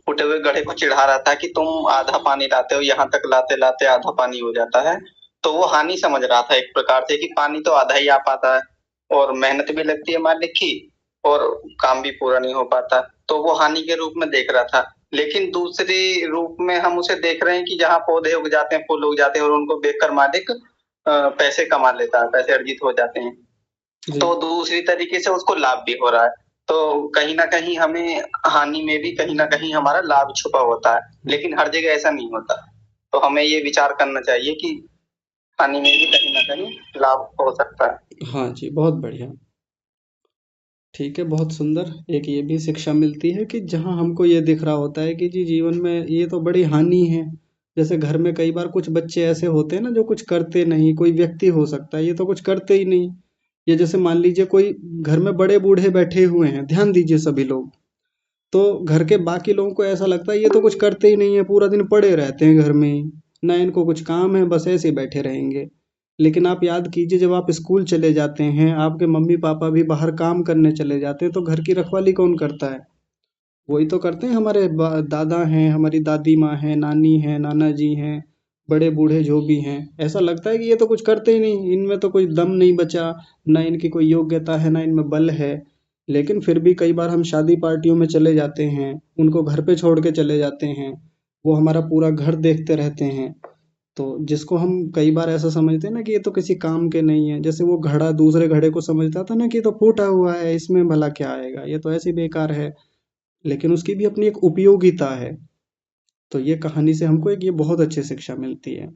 फूटे हुए घड़े को चिढ़ा रहा था कि तुम आधा पानी लाते हो, यहाँ तक लाते लाते आधा पानी हो जाता है। तो वो हानि समझ रहा था एक प्रकार से कि पानी तो आधा ही आ पाता है और मेहनत भी लगती है मालिक की और काम भी पूरा नहीं हो पाता। तो वो हानि के रूप में देख रहा था। लेकिन दूसरी रूप में हम उसे देख रहे हैं कि जहाँ पौधे उग जाते हैं, फूल उग जाते हैं और उनको देखकर मालिक पैसे कमा लेता है, पैसे अर्जित हो जाते हैं। जी। तो दूसरी तरीके से उसको लाभ भी हो रहा है। तो कहीं ना कहीं हमें हानि में भी कहीं ना कहीं हमारा लाभ छुपा होता है, लेकिन हर जगह ऐसा नहीं होता। तो हमें ये विचार करना चाहिए कि हानि में भी कहीं ना कहीं लाभ हो सकता है। हाँ जी, बहुत बढ़िया। ठीक है, बहुत सुंदर। एक ये भी शिक्षा मिलती है कि जहाँ हमको ये दिख रहा होता है कि जी जीवन में ये तो बड़ी हानि है। जैसे घर में कई बार कुछ बच्चे ऐसे होते हैं ना जो कुछ करते नहीं, कोई व्यक्ति हो सकता है ये तो कुछ करते ही नहीं। ये जैसे मान लीजिए कोई घर में बड़े बूढ़े बैठे हुए हैं, ध्यान दीजिए सभी लोग। तो घर के बाकी लोगों को ऐसा लगता है ये तो कुछ करते ही नहीं है, पूरा दिन पड़े रहते हैं घर में ही, ना इनको कुछ काम है, बस ऐसे ही बैठे रहेंगे। लेकिन आप याद कीजिए जब आप स्कूल चले जाते हैं, आपके मम्मी पापा भी बाहर काम करने चले जाते हैं, तो घर की रखवाली कौन करता है? वही तो करते हैं। हमारे दादा हैं, हमारी दादी माँ हैं, नानी हैं, नाना जी हैं, बड़े बूढ़े जो भी हैं। ऐसा लगता है कि ये तो कुछ करते ही नहीं, इनमें तो कोई दम नहीं बचा, ना इनकी कोई योग्यता है, ना इनमें बल है। लेकिन फिर भी कई बार हम शादी पार्टियों में चले जाते हैं, उनको घर पे छोड़ के चले जाते हैं, वो हमारा पूरा घर देखते रहते हैं। तो जिसको हम कई बार ऐसा समझते हैं ना कि ये तो किसी काम के नहीं है, जैसे वो घड़ा दूसरे घड़े को समझता था ना कि ये तो फूटा हुआ है, इसमें भला क्या आएगा, ये तो ऐसे ही बेकार है। लेकिन उसकी भी अपनी एक उपयोगिता है। तो ये कहानी से हमको एक ये बहुत अच्छी शिक्षा मिलती है।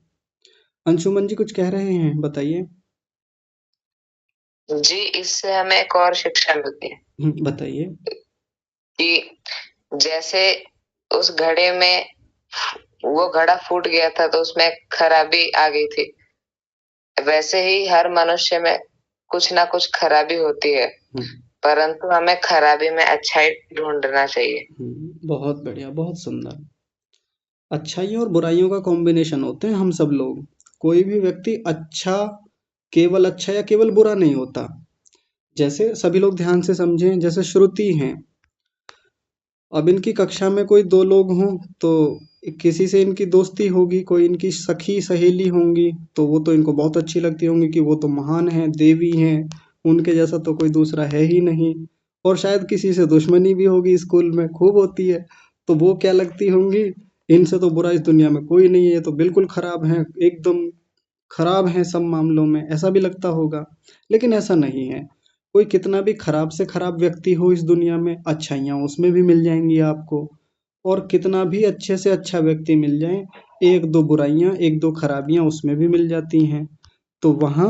अंशुमन जी कुछ कह रहे हैं, बताइए। जी, इससे हमें एक और शिक्षा मिलती है बताइए। कि जैसे उस घड़े में वो घड़ा फूट गया था तो उसमें खराबी आ गई थी, वैसे ही हर मनुष्य में कुछ ना कुछ खराबी होती है, परंतु हमें खराबी में अच्छाई ढूंढना चाहिए। बहुत बढ़िया, बहुत सुंदर। अच्छाइयों और बुराइयों का कॉम्बिनेशन होते हैं हम सब लोग। कोई भी व्यक्ति अच्छा, केवल अच्छा या केवल बुरा नहीं होता। जैसे सभी लोग ध्यान से समझें, जैसे श्रुति हैं, अब इनकी कक्षा में कोई दो लोग हों तो किसी से इनकी दोस्ती होगी, कोई इनकी सखी सहेली होंगी, तो वो तो इनको बहुत अच्छी लगती होंगी कि वो तो महान हैं, देवी हैं, उनके जैसा तो कोई दूसरा है ही नहीं। और शायद किसी से दुश्मनी भी होगी, स्कूल में खूब होती है, तो वो क्या लगती होंगी, इनसे तो बुरा इस दुनिया में कोई नहीं है, ये तो बिल्कुल खराब है, एकदम खराब हैं सब मामलों में, ऐसा भी लगता होगा। लेकिन ऐसा नहीं है। कोई कितना भी खराब से खराब व्यक्ति हो इस दुनिया में, अच्छाइयाँ उसमें भी मिल जाएंगी आपको। और कितना भी अच्छे से अच्छा व्यक्ति मिल जाए, एक दो बुराइयां, एक दो खराबियां उसमें भी मिल जाती हैं। तो वहाँ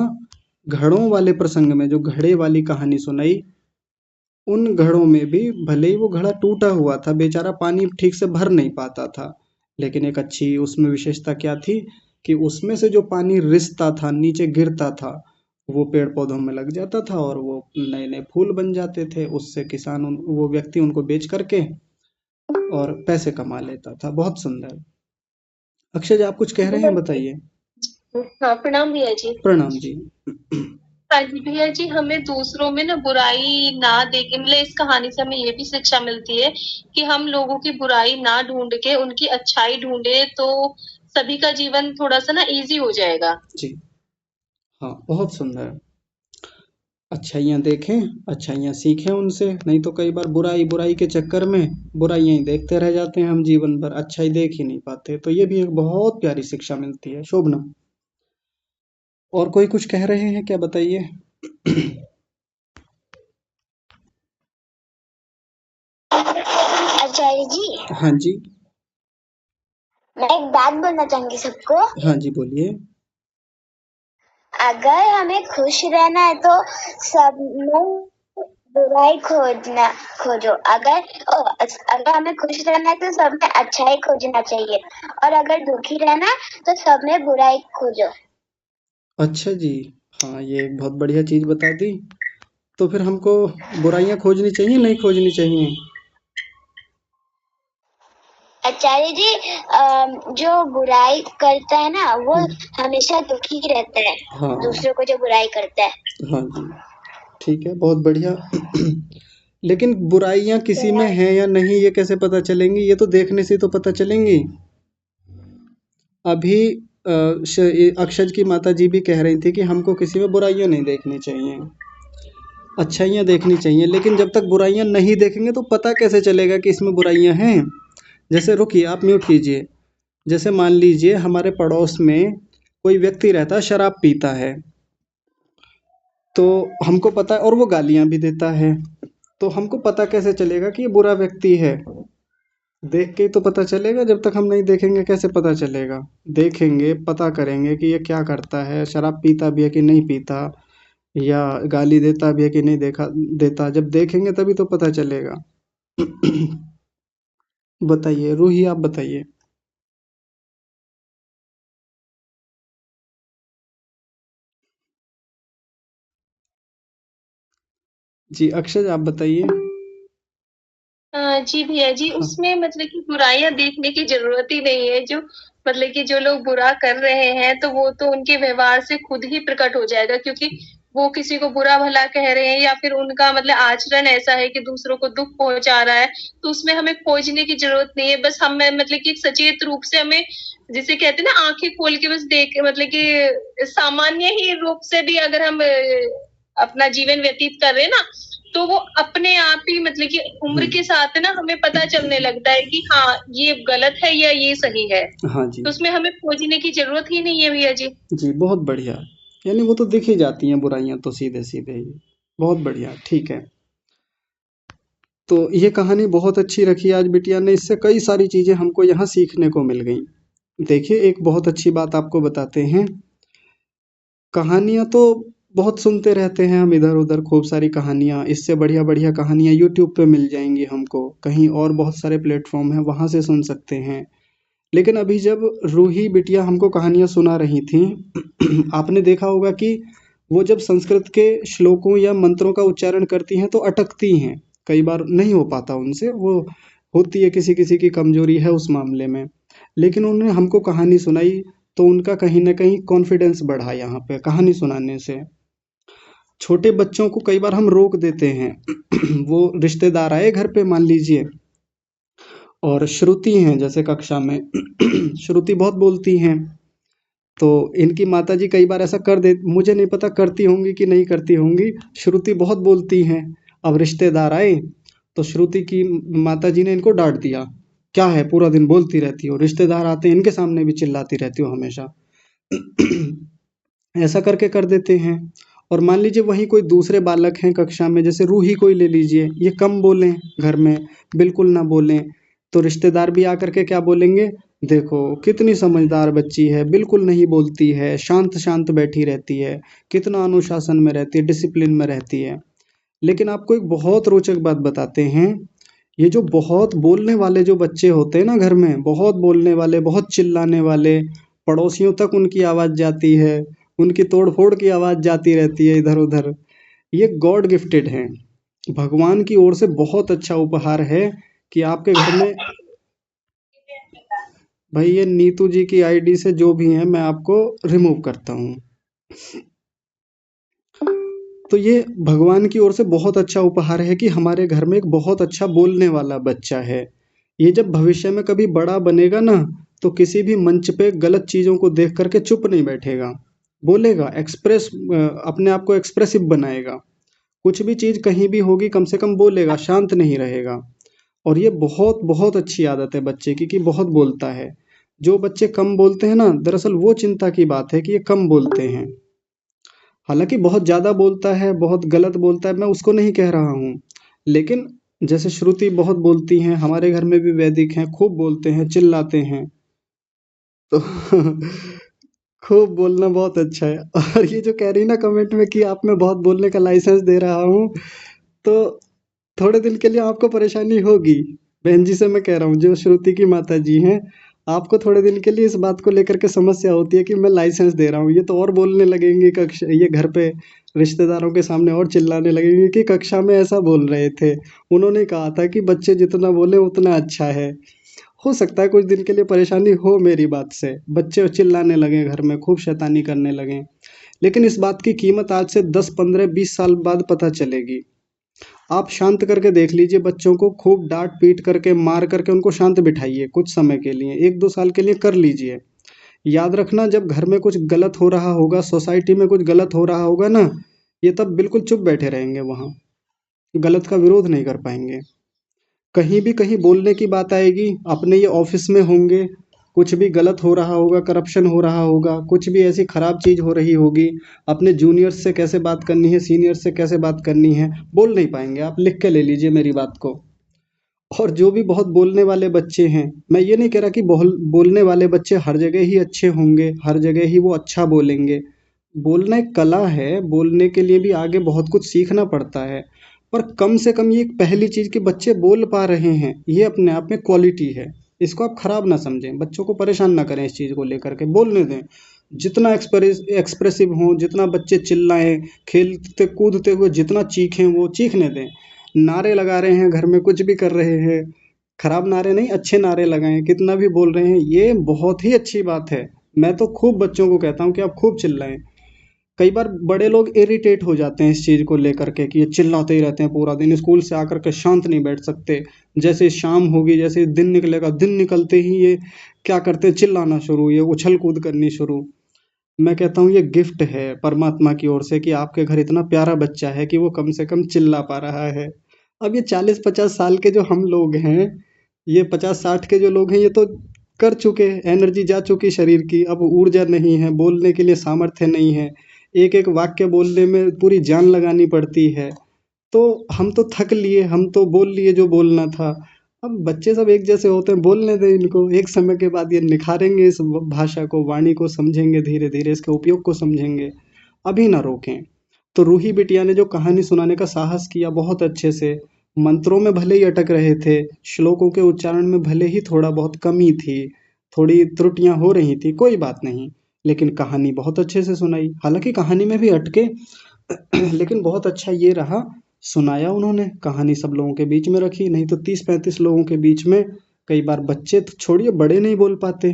घड़ों वाले प्रसंग में जो घड़े वाली कहानी सुनाई, उन घड़ों में भी भले ही वो घड़ा टूटा हुआ था, बेचारा पानी ठीक से भर नहीं पाता था, लेकिन एक अच्छी उसमें विशेषता क्या थी कि उसमें से जो पानी रिसता था, नीचे गिरता था, वो पेड़ पौधों में लग जाता था और वो नए नए फूल बन जाते थे। उससे किसान वो व्यक्ति उनको बेच करके और पैसे कमा लेता था। बहुत सुंदर। अक्षय जी आप कुछ कह रहे हैं, बताइए। हाँ, प्रणाम भैया जी। प्रणाम जी। हाँ जी भैया जी, हमें दूसरों में ना बुराई ना देखे, मतलब इस कहानी से हमें ये भी शिक्षा मिलती है कि हम लोगों की बुराई ना ढूंढ के उनकी अच्छाई ढूंढे तो सभी का जीवन थोड़ा सा ना इजी हो जाएगा। जी हाँ, बहुत सुंदर। अच्छाइयाँ देखें, अच्छाइयाँ सीखें उनसे, नहीं तो कई बार बुराई बुराई के चक्कर में बुराइयाँ ही देखते रह जाते हैं हम जीवन भर, अच्छाई देख ही नहीं पाते। तो ये भी एक बहुत प्यारी शिक्षा मिलती है। शोभना, और कोई कुछ कह रहे हैं क्या, बताइए। आचार्य जी, हाँ जी। मैं एक बात बोलना चाहूंगी सबको। हाँ जी, बोलिए। अगर हमें खुश रहना है तो सब में बुराई खोजो। अगर हमें खुश रहना है तो सब में अच्छाई खोजना चाहिए, और अगर दुखी रहना है तो सब में बुराई खोजो। अच्छा जी, हाँ ये एक बहुत बढ़िया चीज़ बता दी। तो फिर हमको बुराइयाँ खोजनी चाहिए, नहीं खोजनी चाहिए? आचार्य जी, जो बुराई करता है ना वो हमेशा दुखी रहता है। हाँ दूसरों को जो बुराई करता है। हाँ जी, ठीक है, बहुत बढ़िया। लेकिन बुराइयां किसी में हैं या नहीं ये कैसे पता चलेंगी? ये तो देखने से तो पता चलेंगी। अभी अक्षज की माता जी भी कह रही थी कि हमको किसी में बुराइयां नहीं देखनी चाहिए, अच्छाइयाँ देखनी चाहिए। लेकिन जब तक बुराइयां नहीं देखेंगे तो पता कैसे चलेगा कि इसमें बुराइयां हैं? जैसे रुकिए, आप म्यूट कीजिए। जैसे मान लीजिए हमारे पड़ोस में कोई व्यक्ति रहता है, शराब पीता है, तो हमको पता है, और वो गालियां भी देता है, तो हमको पता कैसे चलेगा कि ये बुरा व्यक्ति है? देख के ही तो पता चलेगा, जब तक हम नहीं देखेंगे कैसे पता चलेगा? देखेंगे, पता करेंगे कि ये क्या करता है, शराब पीता भी है कि नहीं पीता, या गाली देता भी है कि नहीं देखा देता। जब देखेंगे तभी तो पता चलेगा। बताइए रूही, आप बताइए। जी अक्षय, आप बताइए। जी भैया जी, हाँ। उसमें मतलब कि बुराइयां देखने की जरूरत ही नहीं है। जो मतलब कि जो लोग बुरा कर रहे हैं तो वो तो उनके व्यवहार से खुद ही प्रकट हो जाएगा, क्योंकि वो किसी को बुरा भला कह रहे हैं या फिर उनका मतलब आचरण ऐसा है कि दूसरों को दुख पहुंचा रहा है, तो उसमें हमें खोजने की जरूरत नहीं है। बस हमें मतलब कि एक सचेत रूप से हमें, जिसे कहते हैं ना, आंखें खोल के बस देख, मतलब कि सामान्य ही रूप से भी अगर हम अपना जीवन व्यतीत कर रहे हैं ना, तो वो अपने आप ही मतलब कि उम्र के साथ ना हमें पता चलने लगता है कि हाँ ये गलत है या ये सही है। हाँ जी। तो उसमें हमें खोजने की जरूरत ही नहीं है भैया जी। जी बहुत बढ़िया। यानी वो तो दिख ही जाती हैं बुराइयां तो सीधे सीधे ही। बहुत बढ़िया, ठीक है। तो ये कहानी बहुत अच्छी रखी आज बिटिया ने, इससे कई सारी चीज़ें हमको यहाँ सीखने को मिल गई। देखिए एक बहुत अच्छी बात आपको बताते हैं। कहानियाँ तो बहुत सुनते रहते हैं हम इधर उधर, खूब सारी कहानियाँ, इससे बढ़िया बढ़िया कहानियाँ यूट्यूब पे मिल जाएंगी हमको, कहीं और बहुत सारे प्लेटफॉर्म हैं वहाँ से सुन सकते हैं। लेकिन अभी जब रूही बिटिया हमको कहानियाँ सुना रही थी, आपने देखा होगा कि वो जब संस्कृत के श्लोकों या मंत्रों का उच्चारण करती हैं तो अटकती हैं, कई बार नहीं हो पाता उनसे, वो होती है किसी किसी की कमजोरी है उस मामले में। लेकिन उन्होंने हमको कहानी सुनाई तो उनका कहीं ना कहीं कॉन्फिडेंस बढ़ा यहाँ पे कहानी सुनाने से। छोटे बच्चों को कई बार हम रोक देते हैं। वो रिश्तेदार आए घर पे मान लीजिए, और श्रुति हैं जैसे कक्षा में, श्रुति बहुत बोलती हैं, तो इनकी माताजी कई बार ऐसा कर दे, मुझे नहीं पता करती होंगी कि नहीं करती होंगी, श्रुति बहुत बोलती हैं। अब रिश्तेदार आए तो श्रुति की माताजी ने इनको डांट दिया, क्या है पूरा दिन बोलती रहती हो, रिश्तेदार आते हैं इनके सामने भी चिल्लाती रहती हो हमेशा। ऐसा करके कर देते हैं। और मान लीजिए वहीं कोई दूसरे बालक हैं कक्षा में, जैसे रूही कोई ले लीजिए, ये कम बोलें घर में, बिल्कुल ना बोलें, तो रिश्तेदार भी आकर के क्या बोलेंगे, देखो कितनी समझदार बच्ची है, बिल्कुल नहीं बोलती है, शांत शांत बैठी रहती है, कितना अनुशासन में रहती है, डिसिप्लिन में रहती है। लेकिन आपको एक बहुत रोचक बात बताते हैं, ये जो बहुत बोलने वाले जो बच्चे होते हैं ना घर में, बहुत बोलने वाले, बहुत चिल्लाने वाले, पड़ोसियों तक उनकी आवाज़ जाती है, उनकी तोड़-फोड़ की आवाज़ जाती रहती है इधर-उधर, ये गॉड गिफ्टेड हैं। भगवान की ओर से बहुत अच्छा उपहार है कि आपके घर में, भाई ये नीतू जी की आईडी से जो भी हैं मैं आपको रिमूव करता हूँ। तो ये भगवान की ओर से बहुत अच्छा उपहार है कि हमारे घर में एक बहुत अच्छा बोलने वाला बच्चा है। ये जब भविष्य में कभी बड़ा बनेगा ना, तो किसी भी मंच पे गलत चीज़ों को देख करके चुप नहीं बैठेगा, बोलेगा, अपने आप को एक्सप्रेसिव बनाएगा, कुछ भी चीज़ कहीं भी होगी कम से कम बोलेगा, शांत नहीं रहेगा। और ये बहुत बहुत अच्छी आदत है बच्चे की कि बहुत बोलता है। जो बच्चे कम बोलते हैं ना, दरअसल वो चिंता की बात है कि ये कम बोलते हैं। हालाँकि बहुत ज़्यादा बोलता है, बहुत गलत बोलता है, मैं उसको नहीं कह रहा हूँ। लेकिन जैसे श्रुति बहुत बोलती हैं, हमारे घर में भी वैदिक हैं, खूब बोलते हैं, चिल्लाते हैं। तो खूब बोलना बहुत अच्छा है। और ये जो कह रही ना कमेंट में कि आप मैं बहुत बोलने का लाइसेंस दे रहा हूँ, तो थोड़े दिन के लिए आपको परेशानी होगी। बहन जी से मैं कह रहा हूँ, जो श्रुति की माताजी हैं, आपको थोड़े दिन के लिए इस बात को लेकर के समस्या होती है कि मैं लाइसेंस दे रहा हूँ। ये तो और बोलने लगेंगे ये घर पे रिश्तेदारों के सामने और चिल्लाने लगेंगे कि कक्षा में ऐसा बोल रहे थे। उन्होंने कहा था कि बच्चे जितना बोले उतना अच्छा है। हो सकता है कुछ दिन के लिए परेशानी हो मेरी बात से, बच्चे चिल्लाने लगें घर में, खूब शैतानी करने लगें। लेकिन इस बात की कीमत आज से 10, 15, 20 साल बाद पता चलेगी। आप शांत करके देख लीजिए बच्चों को, खूब डांट पीट करके मार करके उनको शांत बिठाइए कुछ समय के लिए, 1-2 साल के लिए कर लीजिए। याद रखना, जब घर में कुछ गलत हो रहा होगा, सोसाइटी में कुछ गलत हो रहा होगा ना, ये तब बिल्कुल चुप बैठे रहेंगे वहाँ, गलत का विरोध नहीं कर पाएंगे। कहीं भी कहीं बोलने की बात आएगी, अपने ये ऑफिस में होंगे, कुछ भी गलत हो रहा होगा, करप्शन हो रहा होगा, कुछ भी ऐसी खराब चीज़ हो रही होगी, अपने जूनियर्स से कैसे बात करनी है, सीनियर्स से कैसे बात करनी है, बोल नहीं पाएंगे। आप लिख के ले लीजिए मेरी बात को। और जो भी बहुत बोलने वाले बच्चे हैं, मैं ये नहीं कह रहा कि बोलने वाले बच्चे हर जगह ही अच्छे होंगे, हर जगह ही वो अच्छा बोलेंगे। बोलना एक कला है, बोलने के लिए भी आगे बहुत कुछ सीखना पड़ता है। पर कम से कम ये एक पहली चीज़ कि बच्चे बोल पा रहे हैं, ये अपने आप में क्वालिटी है। इसको आप खराब ना समझें, बच्चों को परेशान ना करें इस चीज़ को लेकर के, बोलने दें। जितना एक्सप्रेसिव हों, जितना बच्चे चिल्लाएं, खेलते कूदते हुए जितना चीखें वो चीखने दें। नारे लगा रहे हैं घर में, कुछ भी कर रहे हैं, खराब नारे नहीं, अच्छे नारे लगाएं। कितना भी बोल रहे हैं, ये बहुत ही अच्छी बात है। मैं तो खूब बच्चों को कहता हूँ कि आप खूब चिल्लाएं। कई बार बड़े लोग इरिटेट हो जाते हैं इस चीज़ को लेकर के कि ये चिल्लाते ही रहते हैं पूरा दिन, स्कूल से आकर के शांत नहीं बैठ सकते। जैसे शाम होगी, जैसे दिन निकलेगा, दिन निकलते ही ये क्या करते हैं, चिल्लाना शुरू, ये उछल कूद करनी शुरू। मैं कहता हूँ ये गिफ्ट है परमात्मा की ओर से कि आपके घर इतना प्यारा बच्चा है कि वो कम से कम चिल्ला पा रहा है। अब ये 40-50 साल के जो हम लोग हैं, ये 50-60 के जो लोग हैं, ये तो कर चुके, एनर्जी जा चुकी शरीर की, अब ऊर्जा नहीं है, बोलने के लिए सामर्थ्य नहीं है, एक एक वाक्य बोलने में पूरी जान लगानी पड़ती है। तो हम तो थक लिए, हम तो बोल लिए जो बोलना था। अब बच्चे सब एक जैसे होते हैं, बोलने दें इनको, एक समय के बाद ये निखारेंगे इस भाषा को, वाणी को समझेंगे, धीरे धीरे इसके उपयोग को समझेंगे। अभी ना रोकें। तो रूही बिटिया ने जो कहानी सुनाने का साहस किया बहुत अच्छे से, मंत्रों में भले ही अटक रहे थे, श्लोकों के उच्चारण में भले ही थोड़ा बहुत कमी थी, थोड़ी त्रुटियां हो रही थी, कोई बात नहीं, लेकिन कहानी बहुत अच्छे से सुनाई। हालांकि कहानी में भी अटके लेकिन बहुत अच्छा ये रहा, सुनाया उन्होंने, कहानी सब लोगों के बीच में रखी। नहीं तो 30-35 लोगों के बीच में कई बार बच्चे तो छोड़िए, बड़े नहीं बोल पाते।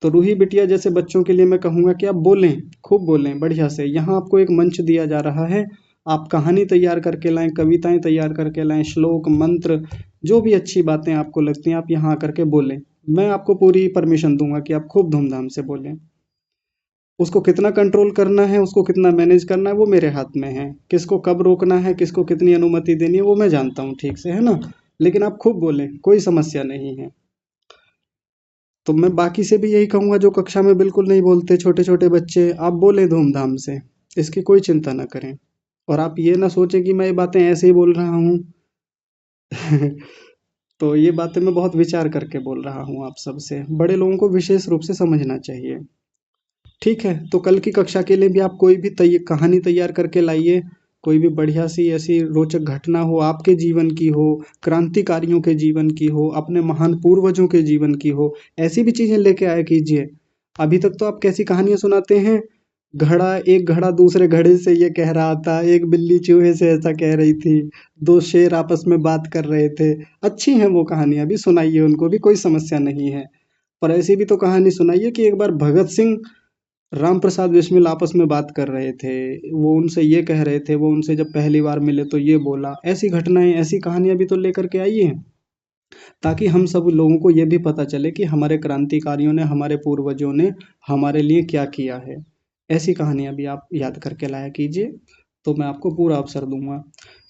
तो रूही बिटिया जैसे बच्चों के लिए मैं कहूँगा कि आप बोलें, खूब बोलें, बढ़िया से। यहाँ आपको एक मंच दिया जा रहा है, आप कहानी तैयार करके लाएं, कविताएं तैयार करके लाएं, श्लोक मंत्र, जो भी अच्छी बातें आपको लगती हैं आप यहाँ आकर के बोलें। मैं आपको पूरी परमिशन दूंगा कि आप खूब धूमधाम से बोलें। उसको कितना कंट्रोल करना है, उसको कितना मैनेज करना है, वो मेरे हाथ में है। किसको कब रोकना है, किसको कितनी अनुमति देनी है, वो मैं जानता हूँ ठीक से, है ना। लेकिन आप खूब बोलें, कोई समस्या नहीं है। तो मैं बाकी से भी यही कहूँगा जो कक्षा में बिल्कुल नहीं बोलते, छोटे छोटे बच्चे, आप बोलें धूमधाम से, इसकी कोई चिंता ना करें। और आप ये ना सोचें कि मैं ये बातें ऐसे ही बोल रहा हूँ तो ये बातें मैं बहुत विचार करके बोल रहा हूँ। आप सबसे, बड़े लोगों को विशेष रूप से समझना चाहिए। ठीक है, तो कल की कक्षा के लिए भी आप कोई भी कहानी तैयार करके लाइए। कोई भी बढ़िया सी ऐसी रोचक घटना हो, आपके जीवन की हो, क्रांतिकारियों के जीवन की हो, अपने महान पूर्वजों के जीवन की हो, ऐसी भी चीजें लेके आया कीजिए। अभी तक तो आप कैसी कहानियां सुनाते हैं, एक घड़ा दूसरे घड़े से ये कह रहा था, एक बिल्ली चूहे से ऐसा कह रही थी, दो शेर आपस में बात कर रहे थे। अच्छी हैं वो कहानियां, भी सुनाइए, उनको भी कोई समस्या नहीं है। पर ऐसी भी तो कहानी सुनाइए कि एक बार भगत सिंह राम प्रसाद बिस्मिल आपस में बात कर रहे थे, वो उनसे ये कह रहे थे, वो उनसे जब पहली बार मिले तो ये बोला। ऐसी घटनाएं, ऐसी कहानियां भी तो लेकर के आइए, ताकि हम सब लोगों को ये भी पता चले कि हमारे क्रांतिकारियों ने, हमारे पूर्वजों ने हमारे लिए क्या किया है। ऐसी कहानियां भी आप याद करके लाया कीजिए, तो मैं आपको पूरा अवसर दूंगा।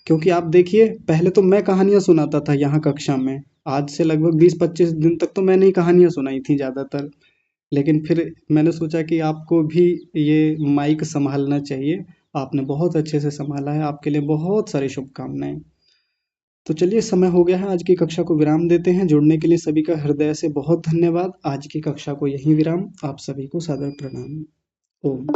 क्योंकि आप देखिए, पहले तो मैं कहानियां सुनाता था यहाँ कक्षा में, आज से लगभग 20-25 दिन तक तो मैंने ही कहानियां सुनाई थी ज़्यादातर। लेकिन फिर मैंने सोचा कि आपको भी ये माइक संभालना चाहिए। आपने बहुत अच्छे से संभाला है, आपके लिए बहुत सारी शुभकामनाएं। तो चलिए, समय हो गया है, आज की कक्षा को विराम देते हैं। जुड़ने के लिए सभी का हृदय से बहुत धन्यवाद। आज की कक्षा को यहीं विराम। आप सभी को सादर प्रणाम। ओम।